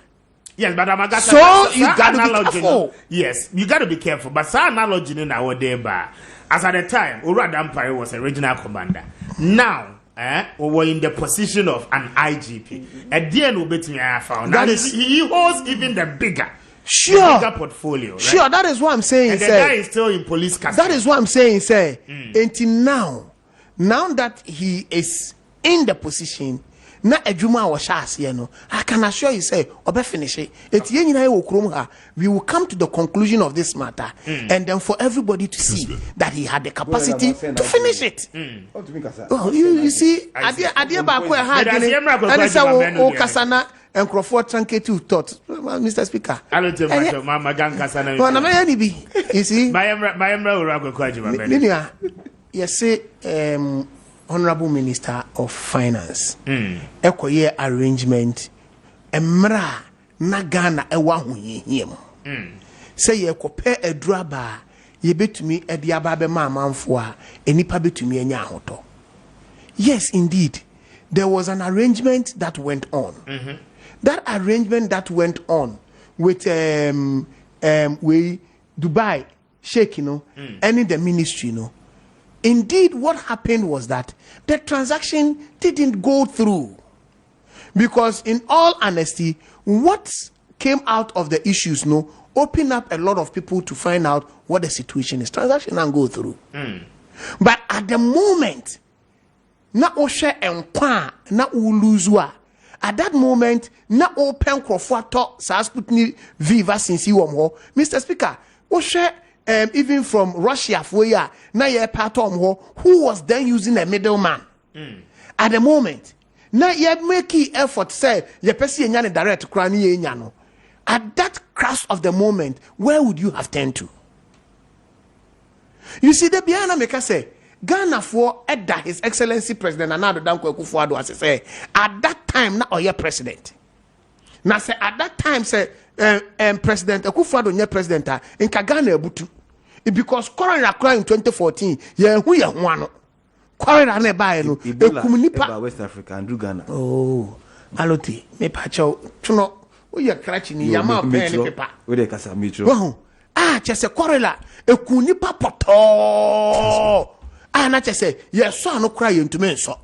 Yes, but I'm so you got to be careful. Yes, you got to be careful. But sa analogy in our day bar. As at the time, Uradampare was a regional commander. Now, we were in the position of an IGP. At the end, we found that he holds even the bigger portfolio. Right? Sure, that is what I'm saying. And the guy is still in police custody. That is what I'm saying, sir. Until now that he is in the position, na adwuma wa shas ye no, I can assure you say obe finish it. Eti nyina ye okrom ha, we will come to the conclusion of this matter and then for everybody to see that he had the capacity to finish it. Oh, you see ade ba ko ha gene and say o kasana enkrofo tranketi thought, Mr. Speaker. Mama gan kasana. No na me ni bi. You see? Mayemra ora ko kwaji ba me. Ninia, you say Honorable Minister of Finance, Ekoye arrangement, Emra Nagana Ewa him. Say ye kope a draba, ye bet me a diababe mamma for any pabe to me enya hoto. Yes, indeed, there was an arrangement that went on. That arrangement that went on with we Dubai Sheikh, and in the ministry, Indeed, what happened was that the transaction didn't go through. Because in all honesty, what came out of the issues, open up a lot of people to find out what the situation is. Transaction and go through. But at the moment, na oshe enkwa na uluzwa. At that moment, na open crofwato sa Sputnik V vaccine si wom. Mr. Speaker, oshe even from Russia for ya na ye part who was then using a middleman. At the moment, na ye make effort say ye pesi nyane direct krani ye nyano. At that crash of the moment, where would you have turned to? You see, the Biana make say Ghana for Edda, His Excellency President Nana Dankwa Akufo-Addo as say at that time na oye president. Now say at that time say President Akufo-Addo nye president in Ghana ebutu. Because coroner cry in 2014, yeah, who ya one. Coroner ne buy no. Ebola West Africa and Ghana. Oh, aloti me pacho tuno. O ya krachi ni yama pen ni paper. We dey kasa mitro. Wow. Chese coroner ekuni pa poto. Na chese ye so no cry ntumi nso.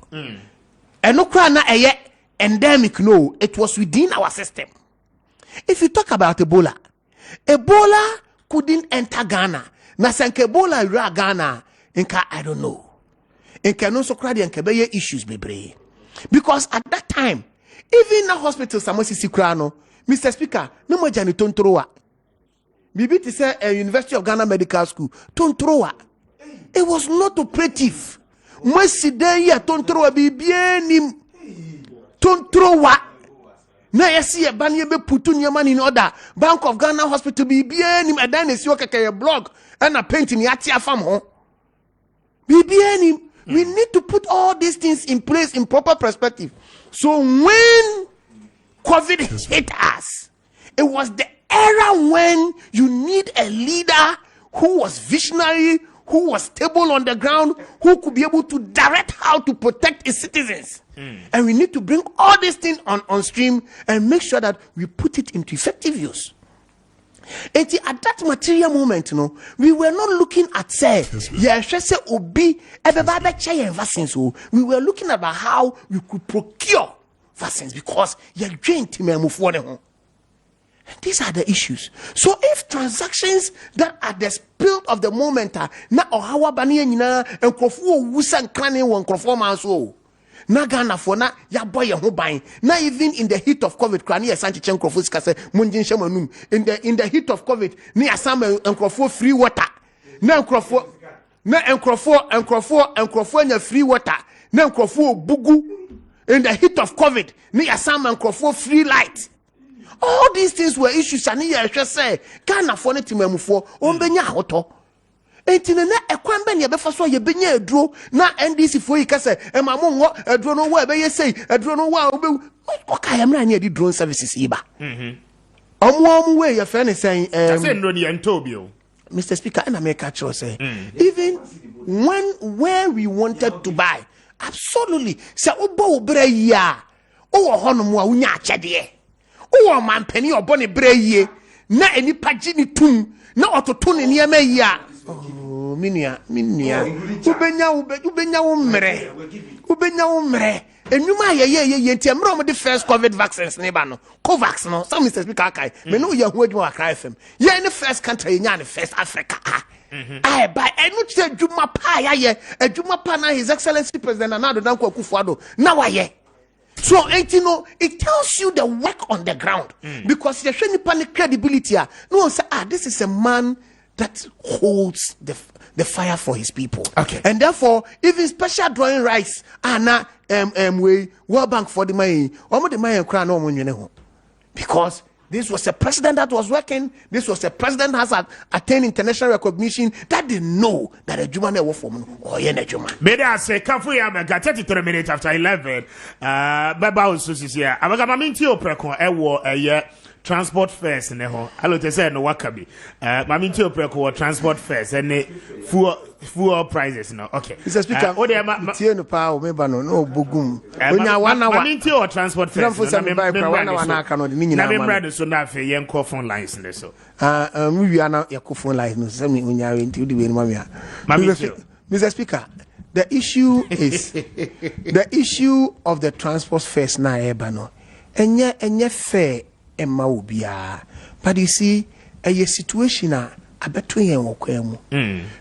No cry na eye endemic no, it was within our system. If you talk about Ebola couldn't enter Ghana. Na senke Ebola ira Ghana, inka I don't know. Inka no so cry inka be issues bebre. Because at that time, even na hospital Samosisi Krano, Mr. Speaker, no more jani tontroa. Bibi to say University of Ghana Medical School, tontroa. It was not operative. Mwesi de ya tontroa bibienim. Tontroa. Na yesi e banye be putu nyama in order. Bank of Ghana Hospital bibienim and then is your blog and a painting yati afam ho. Bibienim. We need to put all these things in place in proper perspective. So when COVID hit us, it was the era when you need a leader who was visionary, who was stable on the ground, who could be able to direct how to protect its citizens. And we need to bring all these things on stream and make sure that we put it into effective use. And at that material moment, we were not looking at say, obi vaccines. We were looking about how we could procure vaccines because these are the issues. So if transactions that are the spirit of the moment na ohawa bani nyina enkrofo wusa nkane won krofo manso na Ghana for na ya boy ho ban na even in the heat of COVID krani ya sanche enkrofo sika se munjin shamanum in the heat of COVID ni asam enkrofo free water na enkrofo nya free water na enkrofo bugu in the heat of COVID ni asam enkrofo free light. All these things were issues and you say Ghana for it memufo ombenya hoto entine na ekwan be ne be fa so ye benya aduro na NDC for yi kase e ma mo ngo aduro no wa be ye say aduro no wa obe o ka ya mra ne di drone services yi ba omo we ye fe ne say say no ne entobio Mr. Speaker na make catch say even where we wanted to buy absolutely say obo obra yi a o wo hono mo a unya achede o man penny or bonny breye na any pagini tum na ototo ne niam ya oh minia ubenya umre enuma ye ntiamro mo the first COVID vaccines ne ba no Covax no some Mr. Speaker kai me no ya hu adwuma akra fm ye ne first country nya ne first Africa I buy enu che adwuma pa ya adwuma pa na His Excellency President Nana Dankwa Akufo-Addo na wa ye. So, it tells you the work on the ground because you're showing panic credibility. No one say, this is a man that holds the fire for his people. Okay. And therefore, even special drawing rights are not World Bank for the money. Because this was a president that was working. This was a president that has attained international recognition that they know that a Juma never form or a Juma. May I say, Kafu Yamaga, 33 minutes after 11. Baba was here. I'm going to meet you, Preco, a year. Transport fares ne ho alo te say no wakabi mami nti opreko transport fares and fuel prices no okay Mr. Speaker o de ma tie no pa o meba no bugum onya wana wa mami nti o transport fares no wana aka no de ni nyina na membrane so na fe yen call phone lines ne so we wi ana ya call phone lines no say me onya we nti o de we no mami Mr. Speaker the issue is the issue of the transport fares na eba no enye fair Emma Ubia. But you see, a situation a abeto yen wokwa mu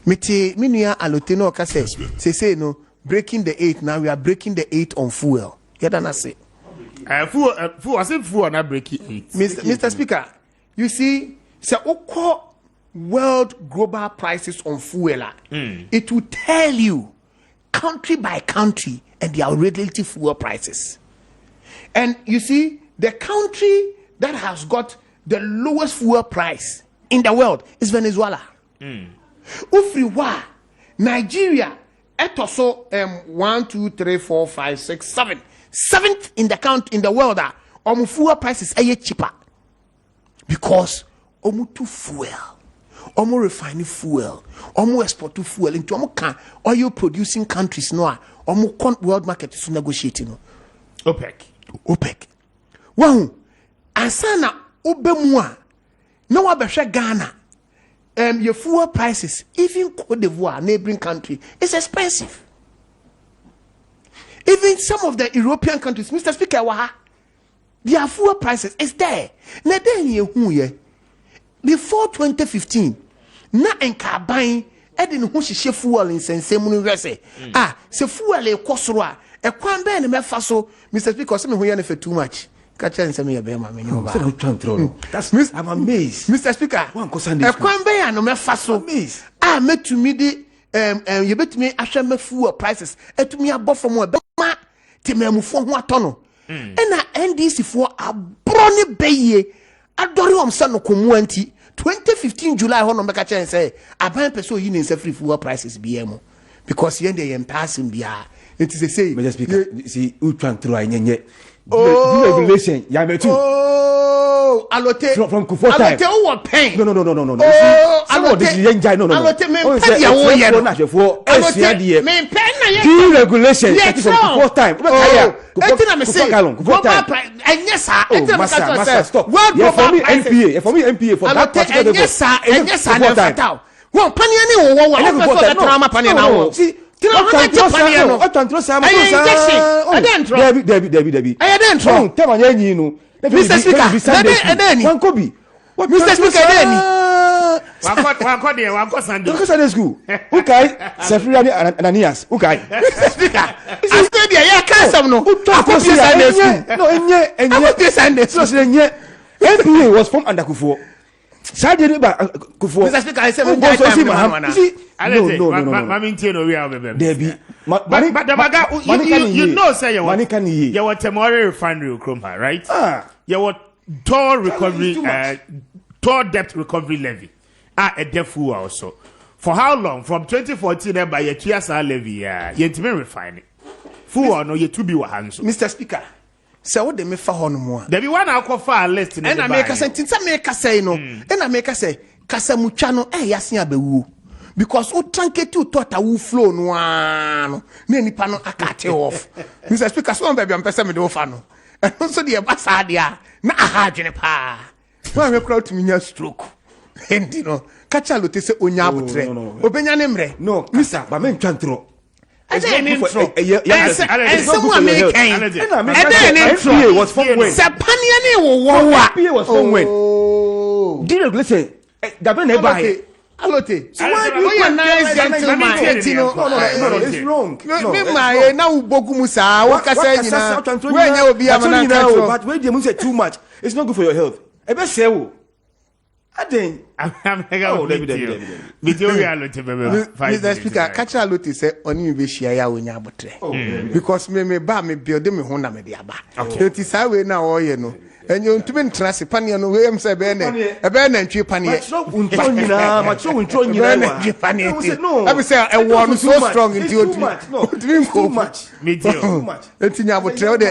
mete menua aloteno ka say no breaking the 8 now we are breaking the 8 on fuel yeda na say fuel I say fuel na break 8 Mr. Speaker you see say okọ world global prices on fuel it will tell you country by country and their relative fuel prices. And you see, the country that has got the lowest fuel price in the world is Venezuela. Ufriwa, Nigeria, etoso 1, 2, 3, 4, 5, 6, 7. 7th in the count in the world fuel prices are cheaper. Because to fuel. Refining fuel, export to fuel into oil producing countries no world market is negotiating. OPEC. Wow, asana obemwa no wabesha Ghana. Your fuel prices, even Cote d'Ivoire, neighboring country, is expensive. Even some of the European countries, Mr. Speaker, their fuel prices is there. Na then before 2015, na enkaban edin ho hihye fuel insensem no wese se fuel e kosoro e kwan be ne mefa so Mr. Speaker say me ho ye ne for too much ka chen say me ye be ma me nyoba that's I'm amazed Mr. Speaker e kwan be ya no mefa so metumi di ye betumi ahwe me fuel prices etumi abofo mo be ma temamufo ho atono na NDC fo abro ne beye adori omsa no komu anti 2015 July hono meka chen say aban person yi ne free fuel prices biemo because yen dey passing bia it is say Mr. Speaker see who trying to nyenye regulation ya metu alote from Kufo time alote who pain no alote this yenja no alote me pay ya wo ye na hwefo asia de me pen na ye deregulation from Kufo time etina me say Kufo time enye sa etina me say stop world global MPA for me MPA for that particular enye sa na fatao won pania ni wo wo for trauma pania na wo Debbie. Mr. Speaker, Mr. Speaker, Sunday school. Okay, Sefriani Ananias. Okay, Mr. Speaker, I said, yeah, can't no. Sunday school. NPA was formed under Kufo. Mr. Speaker, I said, Debbie, you know, say you were temporary refinery, right? You were toll recovery, toll debt recovery levy. A defu also. For how long? From 2014 by your TSR levy, you refining. Full no, you to be hands. Mr. Speaker. So what they me fa hono mo there be one alcohol list in na make say tinta make say no na make say kasa mutwa no yasen abewu because o tranketi o tota wo flow no ano na nipa no akate off Mr. Speaker so baby am pese me do fa no so de ba sa dia na aha dwene pa no me crowd to nya stroke endi no kacha lote se onya abotre obenya ne mre no Mr. ba me ntwantro and then intro. And someone make and then intro was from when Sapaniani was from when deregulation that been by Alote. So why do you nice gentleman? No, it's wrong. Me my now bogumusa. What can say na? When you be a man, but when you say too much, it's not good for your health. E be say wo. Mr. Speaker, catch a lot say oni be share ya wonya abotre. Because me ba me build me ho na me de aba. It is how we now all no. And you to be trust pania no we am say be na ntwe pania. Untro nyina, macho untro nyina. No. I be say e won so strong into you. Too much. Me too. Etinya abotre de.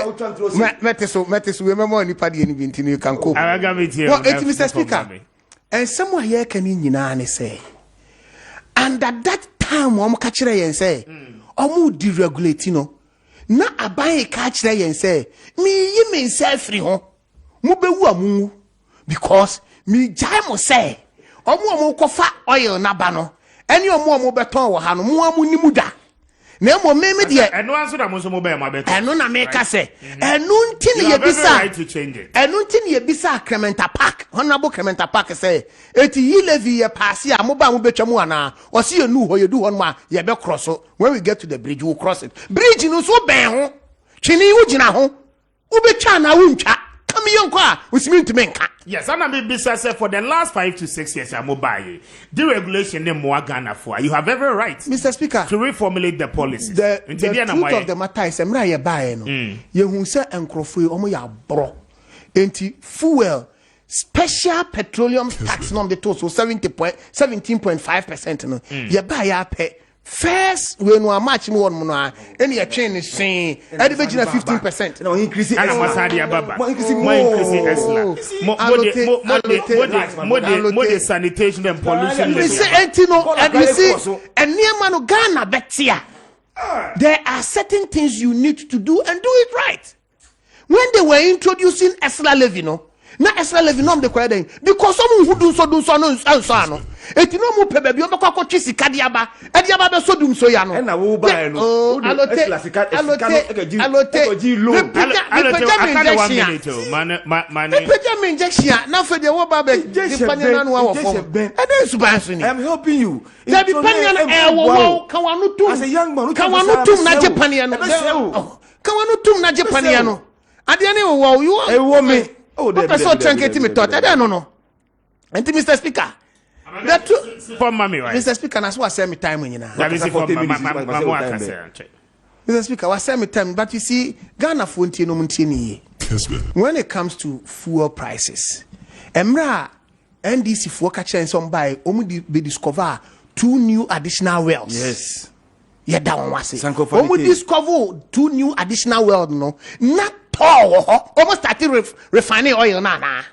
Meteso we memo ni padi ni binti you can cope. I got me too. Well, Mr. Speaker. And somewhere here can in say, and at that time, catch and say, deregulate no. Na abaye catch and say, me ye mean self free ho. Mubewu because me jaimo say, kofa oil na bano. Any beton wa hano, mu nimuda. na mo me de eno anso da mo so mo be ma beto eno na me ka se eno ntini ye bisa eno ntini ye bisa Clementa Park honorable Clementa Park say eti yi levy ye pass ya mo ba mo betwa mu ana o se ye nu ho ye du ho ma ye be cross when we get to the bridge we cross it bridge no so ben ho twini wo gina ho wo betwa na wo ntwa come yon kwa usimi ntime nka. Yes, and I'm bisa say for the last 5 to 6 years I'm mobile the regulation in Ghana for you have every right Mr. Speaker to reformulate the policies. The truth of the matter is emra ye bae no ye hu se enkrofo omo ya bro enti fuel special petroleum tax no the total 17.5% no ye bae ya pe first we no match me one no any a train is saying e dey be 15% no increase ana masadi ababa mo increase mo sanitation and pollution we say entino and we see eniema no Ghana betia there are certain things you need to do and do it right. When they were introducing extra levy no na extra levy no dey kwere because some who do so no answer no etino mu pe baby obekwa twisi kadiaba ediaba be so dum so ya no na wo ba no alote injection na fe de wo ba be depending na wo form and then subanso ni I am helping you there be panian wo kawanu tum as a young man kawanu tum na jepanian no kawanu tum na jepanian no ade ne wo you wo me oh the person tranketi me thought I don't know and Mr. Speaker that for mommy right Mr. Speaker that's what I say me time when you know that is for Mr. Speaker what say me time but you see Ghana fontie no muntie ni when it comes to fuel prices emra NDC for catch some buy be discover 2 new additional wells. Yes. Yeah, that one was it. We discover 2 new additional wells, no. Not all. Almost started refining oil, na.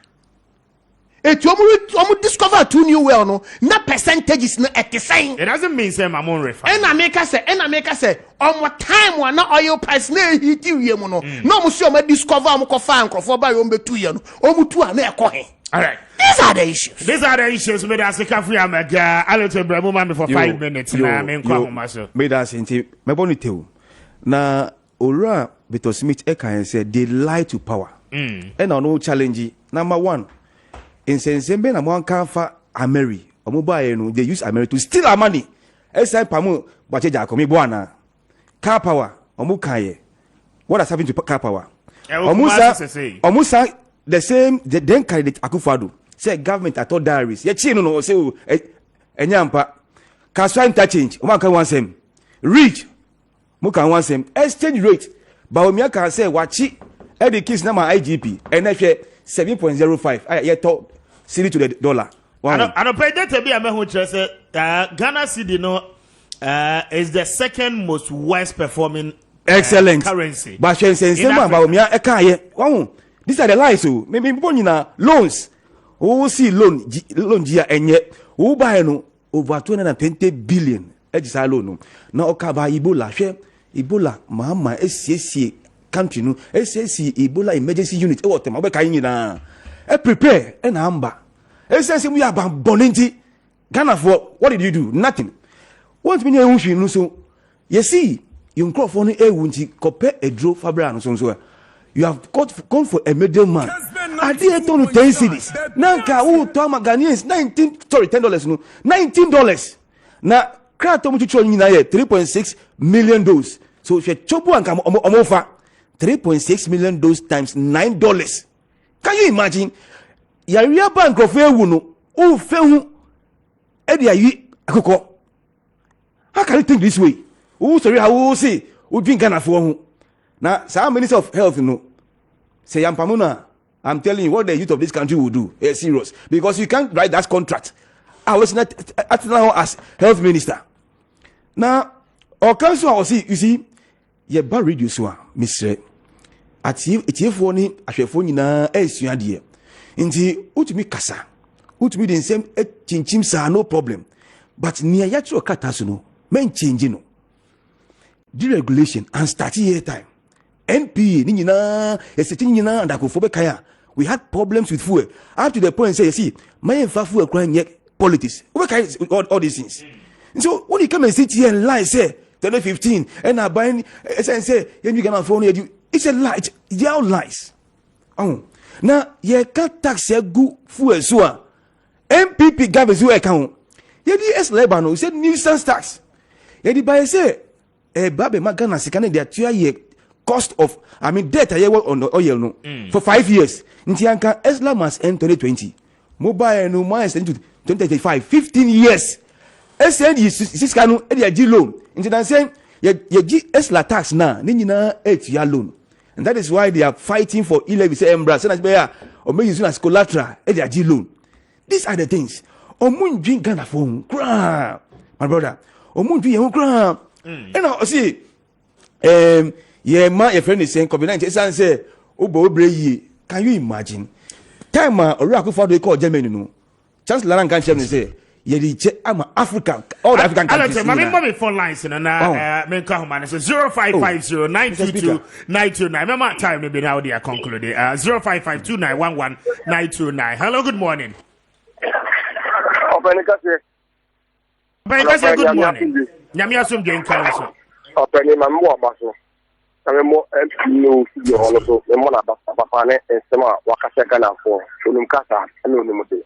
It almost discover 2 new wells, no. Not percentages, no. At the same. It doesn't mean say I'm on refine. And I make us say, on what time one not oil price ne hit you, no. No, monsieur, me discover I'm confirm for by 2 years. 2 are near coin. All right. These are the issues. These are the issues. Made us take free amaga. I let you bring me for 5 minutes. Na me nkwa maso. Made us into me boni tell. Na Ora Beto Smith eka said they lie to power. And no challenge. Number 1. In Sensembe na mo kanfa Ameri. Omo buy no they use Ameri to steal our money. Esai pamu bacheja komi bwana. Car power. Omo kaye. What has happened to car power? Omusa the same then candidate Akufo-Addo say government at all diaries ye chi no say enyampa kaswa interchange o man kan one same reach mo kan one same exchange rate ba o mi aka say wachi e the case na my IGP and hwe 7.05 ye to cedi to the dollar I don't pay that to be a who say Ghana cedi no is the second most worst performing excellent currency but when say ba o mi aka ye won these are the lies so maybe loans who see loan gia enye who buy no over 220 billion ejisa loan no oka ba Ebola mama esiesie country no esiesie Ebola emergency unit e wotem obe kan nyina e prepare e na amba esiesie mu ya ban bonenti Ghana for what did you do? Nothing. What me ehun hwi no so you see you crofo no ewu nti kope edro fabra no so you have gone for a middleman. I did to 10 cities. Nanka who to Ghanaians $10 no $19. Na crowd to much na 3.6 million doses. So she chopu anka omofa 3.6 million doses times $9. Can you imagine? Ya ria bank of ewu no o fehu e dia yi akoko. How can you think this way? Who sorry how say we drink Ghana for hu. Now, some minister of health, say Yampamuna, I'm telling you what the youth of this country will do. It's serious. Because you can't write that contract. I was not at now as health minister. Now, our council, I see, you see, ye bar radio so, Mr. At you, it's your phone, at your phone, as you are dear. Inti, utumi kasa, utumi the same, chinchimsa, no problem. But near yatro katasuno, men changing no. Deregulation and starting here time. NP ni nyina esetin nyina ndakofobe kaya we had problems with fuel up to the point say you see my fuel crime yet politics we all these things so when you come and sit here and lie say 2015 and I buy say you can phone you. It's a lie. They are lies. Oh, now you can't tax your good fuel so. MPP gave you account. Yedi es Lebanon said nuisance tax. Yedi by say Babe Magana Sikane their 2 year cost of debt a year on the oil no for 5 years. Ntianka Esla must end 2020. Mobile no must end to 2035. 15 years. SN is kanu e dey loan. Nti dan say ye Esla tax na ni nyina 8 year loan. And that is why they are fighting for e-levy say embra say na be ya or may use as collateral e dey loan. These are the things. Omun drink Ghana phone. Crap. My brother. Omun drink your crap. And I see yeah, my friend is saying COVID-19 say Obo Breye. Can you imagine? Time Oracle for the call Germany no. Chance Laran can say I'm African. All the African countries. My phone lines in men come man. 0550-922-929. Remember time maybe now they are concluded. 0552911929. Hello, good morning. Good morning. Nyamia sum gen council. Openi mamu abaso. Amemo no you all so memo na papa ne ensema wakase Ghana for unum kasa anu unum de.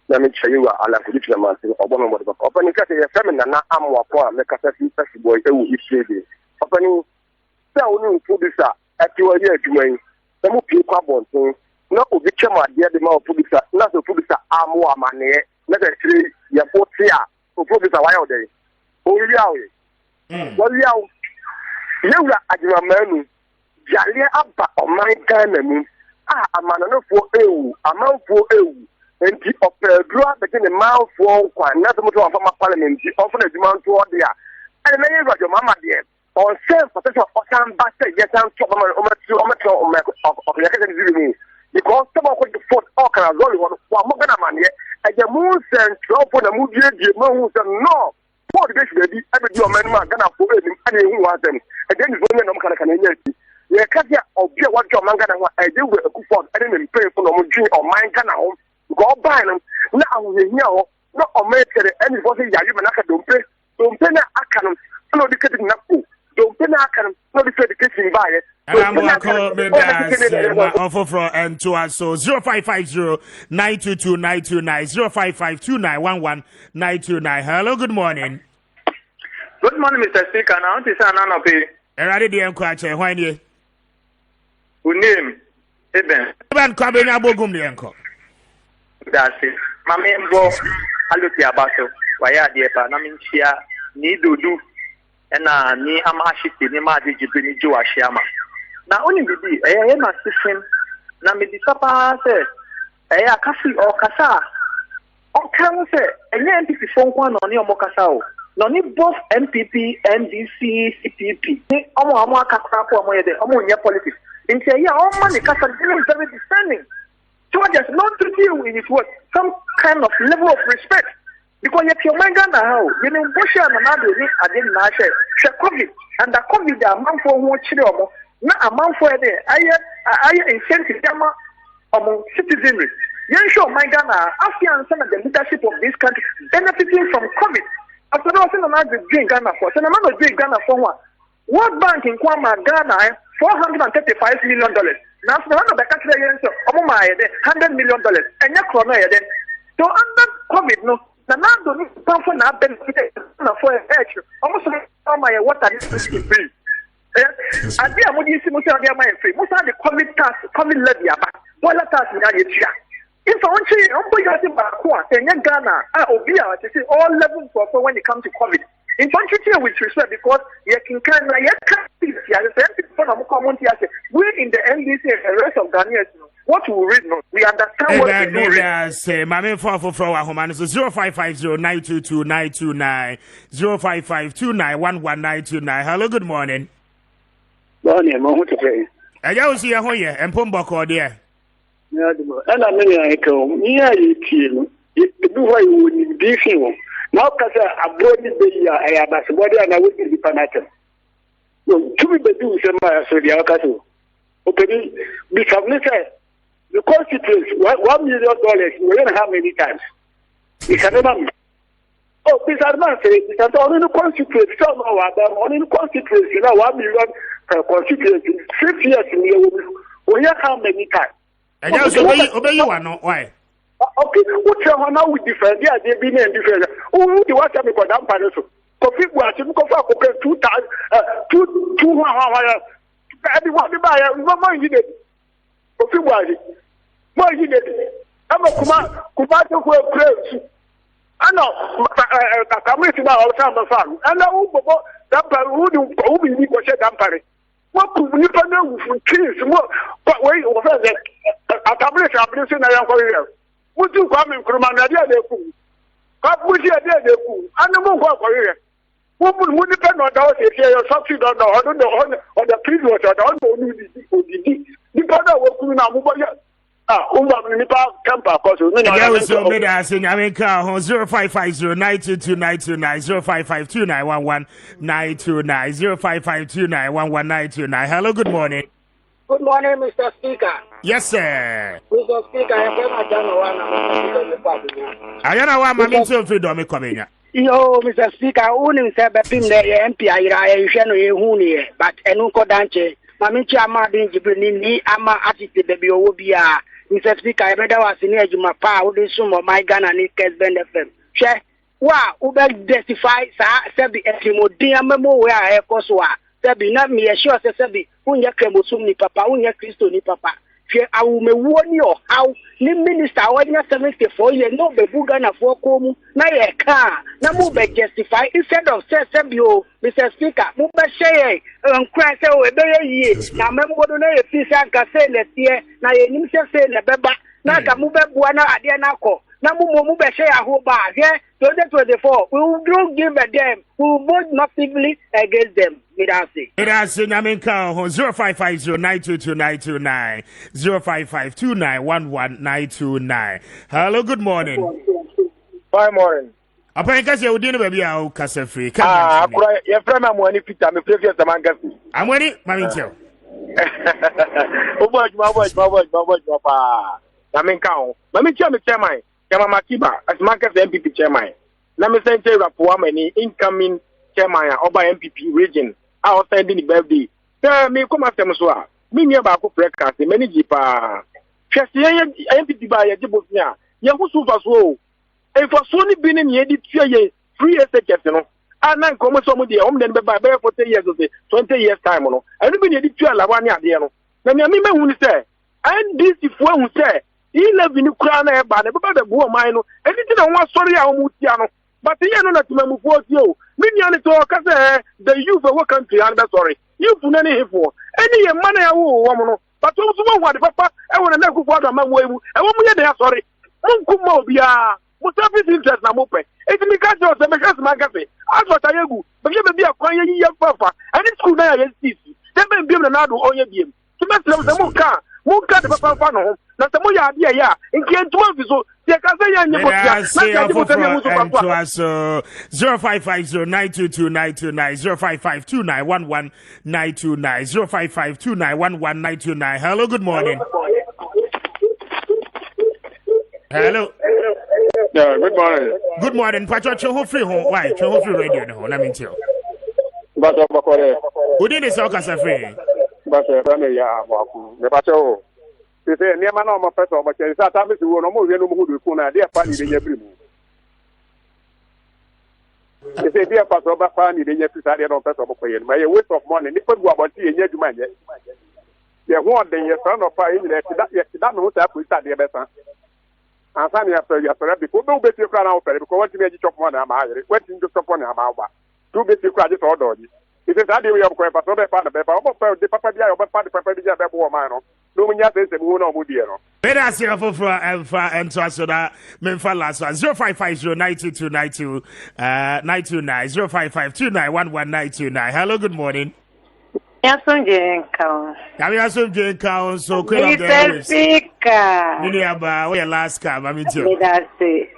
Na me cheyiwa ala kudi tleman se obono mo de papa. Openi kase ye femi na amwa po a me kasa fi boy ewu ifede. Openi se onu producer atiwa ye adwuman. Na mo pie kwa bonton. Na obi chema de de ma producer. Na so producer amwa amane. Na se tiri ye potia. O producer why odey. Oyawe. Oyawe. Yewa ajimamanu. Jale aba oman Ghana mu. Amananofo ewu, amanfo ewu. Enti opedro begin the manfo kwa na so moto afama parliament ofo na juma nto ode a. Ene na yewa jo mama de. On self protection osan ba say yes am to mama o yakete ziri mu. Because some of the fort all can roll one wa mo Ghana man ye. Eje mu sen trofo na mu die ma hu se no. For the best baby, I will do a man Ghana for him and who was them. Again, it's women of Canadian. You can't get or be what your man Ghana I do with a good for any pay for no drink or mine Ghana home. Go buy them. Now we know not on make any voice Yamanaka don't pay na Akanum, no educated Naku. Don't pay Akanum, no education by it. And I'm going to call maybe offer from and to us. So 0550-922-929, 0552-911-929. Hello, good morning. Good morning, Mr. Speaker. Now, this is Ananope. Ready the enquiry. Why you? Who name? Kessben. Kessben Kwabena Bogum the enco. That's it. My main boy, Aluti Abaso. Why are the Panamisia? Ni Dudu. And ni Amashi, ni Madi Jibini Joashama. Na only be na system na me disapa say akasi o kasa o kan say enye MPP phone kwa no ni o kasa o no ni both MPP NDC CPP ni omo akakra po omo ye de omo nya politics nti ya o man ni kasa is very discerning so just not to deal with it what some kind of level of respect because you your man Ghana how you know Busha na do ni ade na she COVID and the COVID the man for who chire omo na amanfo ede aye incentive dama among citizenry. You show my Ghana Afghan some of the leadership of this country benefiting from COVID. After all, I'm not drink Ghana for. So I'm not drink Ghana for one. World Bank in Kwama Ghana $435 million. Now for one of the country $100 million. And your corner then. So under COVID no. Na do ni pamfo na benefit na for extra. Almost my water is free. And they are more easy to say free. Most of the COVID levy about what tax in the if I want to, I'm going to Ghana, all levels for when it comes to COVID. In country with respect because we in the NDC and the rest of Ghanaians, what we read, we understand what we do. Say, my main for our home is 0550-922-929, 0552-911-929. Hello, good morning. Morning, mo to say. I just see a hoye and Pumboko there. And I mean, I go near you. Do what you would be feeling. Now, because I brought the I have a body and I would be panatum. No, to be the do some so the Alcato. Okay, because the constituents $1 million, we don't have many times. You can remember. Oh, this advance is only the constituency. Only the constituency now 1 million per constituency. 6 years in the we have how many times? And you also obey you are not why. Okay, what's your now with different? Yeah, they've been in different. Oh, the water because I'm paraso. Coffee was in coffee 2 times, 2 everyone to buy no more you did. Coffee was it. More you did. I'm a Kumato who are I know, I'm waiting now all the time. And I will go that who will be Dampari. What could you know from trees? But wait, a tablet of blessing I am for you. Would you come in Krumanadia de Fu? What would you do? And the move for you. What would depend on those if you're substitute on the previous or the the brother will come now. Nipa camper cause me na yeah, so me da say nyame ka ho 0550922929 0552911929 Hello, good morning. Good morning, Mr. Speaker. Yes, sir. Mr. Speaker, I am Ayana wa mami nti freedom me komenya. Yo, Mr. Speaker, unim se be pim na MP ayira ehwe no ehu ni but enu ko danche. Mami chi ama din jibrini ni ama atite bebi owo bia. Mr. Speaker, I better was in Ejuma Pa, who did some of my gun and his Kessben FM. Share, wow, Uber justify, Sabi, Esimo, dear Memo, where I have Koswa. Sabi, not me, assure Sabi, Unya Kremosum ni Papa, Unya Christo ni Papa. Share, I will me warn you how, ni minister, when you're 74 years, no, the Bugana for Komu, na ye car, na move justify, instead of Sabio, Mr. Speaker, move by say, crash away, ye, now remember what the piece I can say that year, now you need to say the Baba, now can move up one at the Anako. Now move by say a whole bar, yeah, 2024, we will don't give a damn, we will vote massively against them. It has in America 0550922929 0552911929. Hello, good morning. Fine morning. Apa nka se odi no ba bia o kasa free. Akura ye frame amwani Peter me previous the man gasi. Amwani mami ntia. Obo pa. Na me nka ho. Mami ntia me chairman. Kama Makiba as market MPP chairman. Na me sente rapport amani incoming chairman oba MPP region. I was sending the birthday. Me come after me so a. Me nia ba ko breakfast me ni jipa. Hwese ye MPP ba ye jibofia. Ye ho so fa so. E for so ni bi ni ye di tua ye free SHS no. Na nkomo so mo de o mden be ba 40 years o 20 years time no. Enu bi ni di tua la wa ni ade no. Na me me hu ni say NDC fo hu say 11 ni kura na e ba na be ba bu o man no. Eni ti na won sori a o mu tia no. But ye no na timamu fo ti o. Mini ani to ka say the youth of country and sorry. You fu na ni hefo. Eni ye man ya wo wo mo no. But o so mo wa de papa e wona na ku fo do ma wo emu. E wo mu ye de ya sorry. Nkumma obia. Musafi interest na mope. Eti mi ka jo se me ka ma gafe. Aso ta yegu. Be je be akwan ye yiye fafa. Ani school na ya sisi. Dem be biem na do onye biem. Ti me sele se mo ka de papa fa no ho. Na se mo ya ade ya. Nki entuma fi so. Ti ka se ya nyemo tia. Na se ya mo se mo so papa. 0550922929 0552911929 Hello, good morning. Hello. Yeah, good morning. Good morning. Pacho ho free home. Why? Ho free radio no. Na me ntio. But bakore. Udi ni so kasa free. But family ya amaku. Me pacho. Se ni ma na o mo peso mo che sa ta me si wo no mo wie no mo hudu ku na de pa ni de nya brimu. Se dia pa so ba pa ni de nya pisa de no peso mo koye. Ma ye waste of money. Ni pa gu aboti ye nya djuma nye. Ye ho de ye so no pa ye ni ye da no ta ku sa de be san. Ansani after because no bet you cry now because what you chop money am hire what you chop money am ba two bet you cry just order it is that the way of kwa so be pa na be pa o pa de papa dia o pa de papa dia be bo man no mu nya se mu no mu die no better as you for and so that me for last one 05509229 0552911929 Hello, good morning. Yes, I'm Jane Cow. So Mr. Speaker. Mini aba, where last cam, I mean, that's it.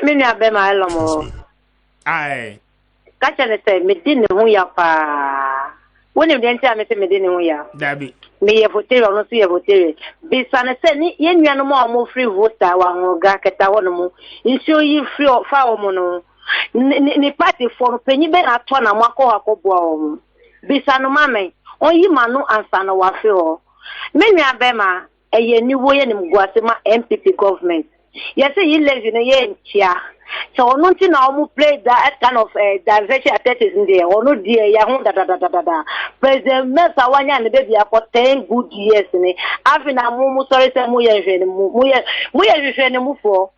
Many of them are lomo. Aye. Catch and say, me didn't know ya pa. When you didn't tell me, me didn't know ya. Dabby. Me a voter, or not see a voter. Be son, say, yen no more free voter, one or gaketa one more. You show you free or foul mono. ni party for penny be na to na mwako akobo bisa no mame onyi manu ansa no wafe ho me nua bema eye ni wo ye ni mguase ma MPP government yes ye levy no ye ntia so ono nti na omu play that kind of diversion activities in there ono die ya hu da president Mesa wanya ne baby for 10 good years ni afina mu sorry say mu ye hwe ni mu for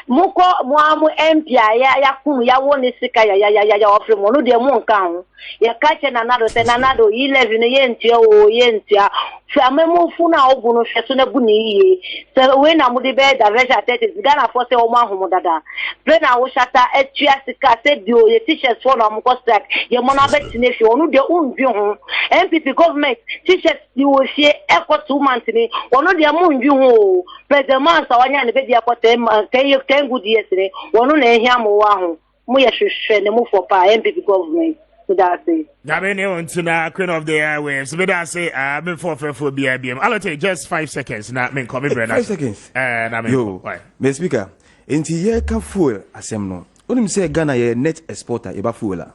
muko mu MP ya kunu ya woni sika ya ofre mo no de mu nka ho ya kache na nado se na nado 11 ye ntia o ye ntia fame mu fu na ogu no hwe so na gu ni ye se we na mu de be diversion activities Ghana for se o ma ho dada be na wo shata etua sika se dio ye t-shirts for na mu ko stack ye mo na be tine fi onu de unvi ho MPP government t-shirts di wo fie ekọ 2 months ni onu de mu unvi ho president Mansa wanya ne be di akọ 10 good years ni onu na ehia mo wa ho mu ye hwehwe ne mu for pa MPP government. That's it. Queen of the Airwaves. But I say, I'm for BIBM. I'll take just 5 seconds. Now, I'm coming, 5 seconds. Yo, Mr. Speaker, into ye can fool assembly. When you say Ghana, ye net exporter, eba fuel.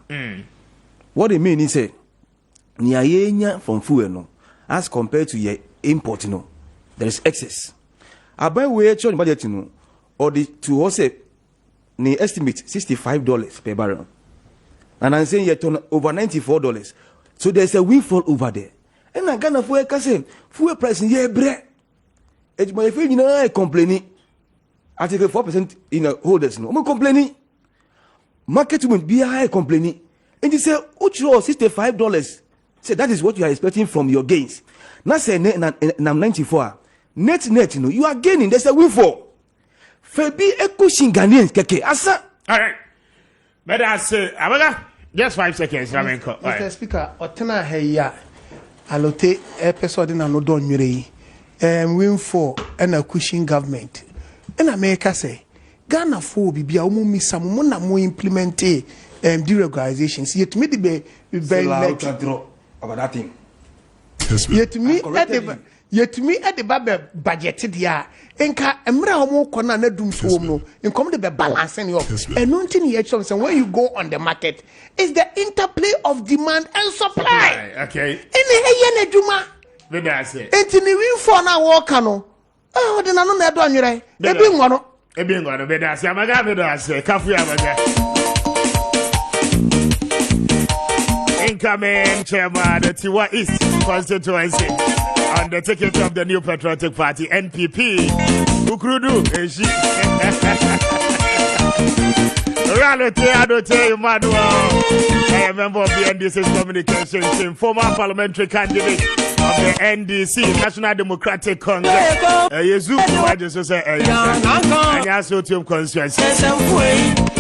What it mean is say, niya from fuel no, as compared to ye import no, there is excess. I buy we charge budget no, or the to also ni estimate $65 per barrel. And I'm saying you turn over $94. So there's a windfall over there. And I Ghana fuel kase fuel price ye bre. It's my feel you know complaining. I take 4% in a holders no. I'm complaining. Market women be high complaining. And you say ucho $65. Say that is what you are expecting from your gains. Now say I'm 94. Net you know you are gaining. There's a windfall. Febi ekushing Ghanaians keke asa. All right. But I say, Abaga, just 5 seconds. Mr. Speaker, Otena Heya, Alote, episode in an Odon Yuri, win for and a cushion government. And America say, Ghana for be a woman, some mona more implement deregularization. Yet me be very draw about that thing. Yet me at the budgeted ya. Enka emra homo kona na dum so no enkom de be balancing you and nothing here chance when you go on the market is the interplay of demand and supply. Okay. Any he na dwuma we da say entini win for na work no de na no na do anwere ebi ngoro be da say amaga be da say kafu amaga incoming chairman the Tiwa East constituency on the ticket of the New Patriotic Party, NPP, Ukrudu, Eji. Reality, I don't tell you, Manuel. I am a member of the NDC's communication team, former parliamentary candidate of the NDC, National Democratic Congress. Yezu, I just say, and also to constituency.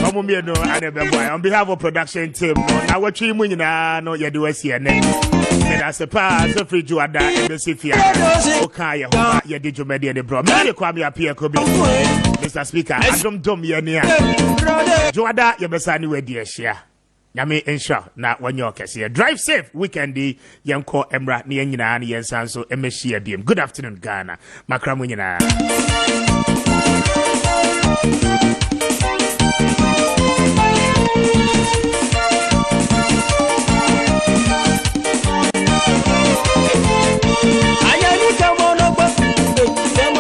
On behalf of production team, now what you mean, no, you do a CNN. As a pass, a free Juada, embassy fear. Okay, you did your media, the bro. Many come here, Pierre Kobe. Mr. Speaker, I don't dumb you near. Juada, you best anyway, dear share. Yami ensure na wanyo kesi. Drive safe weekend di yanko emra ni yenyina ani yensanso emeshia biem. Good afternoon Ghana. Makramu nyina.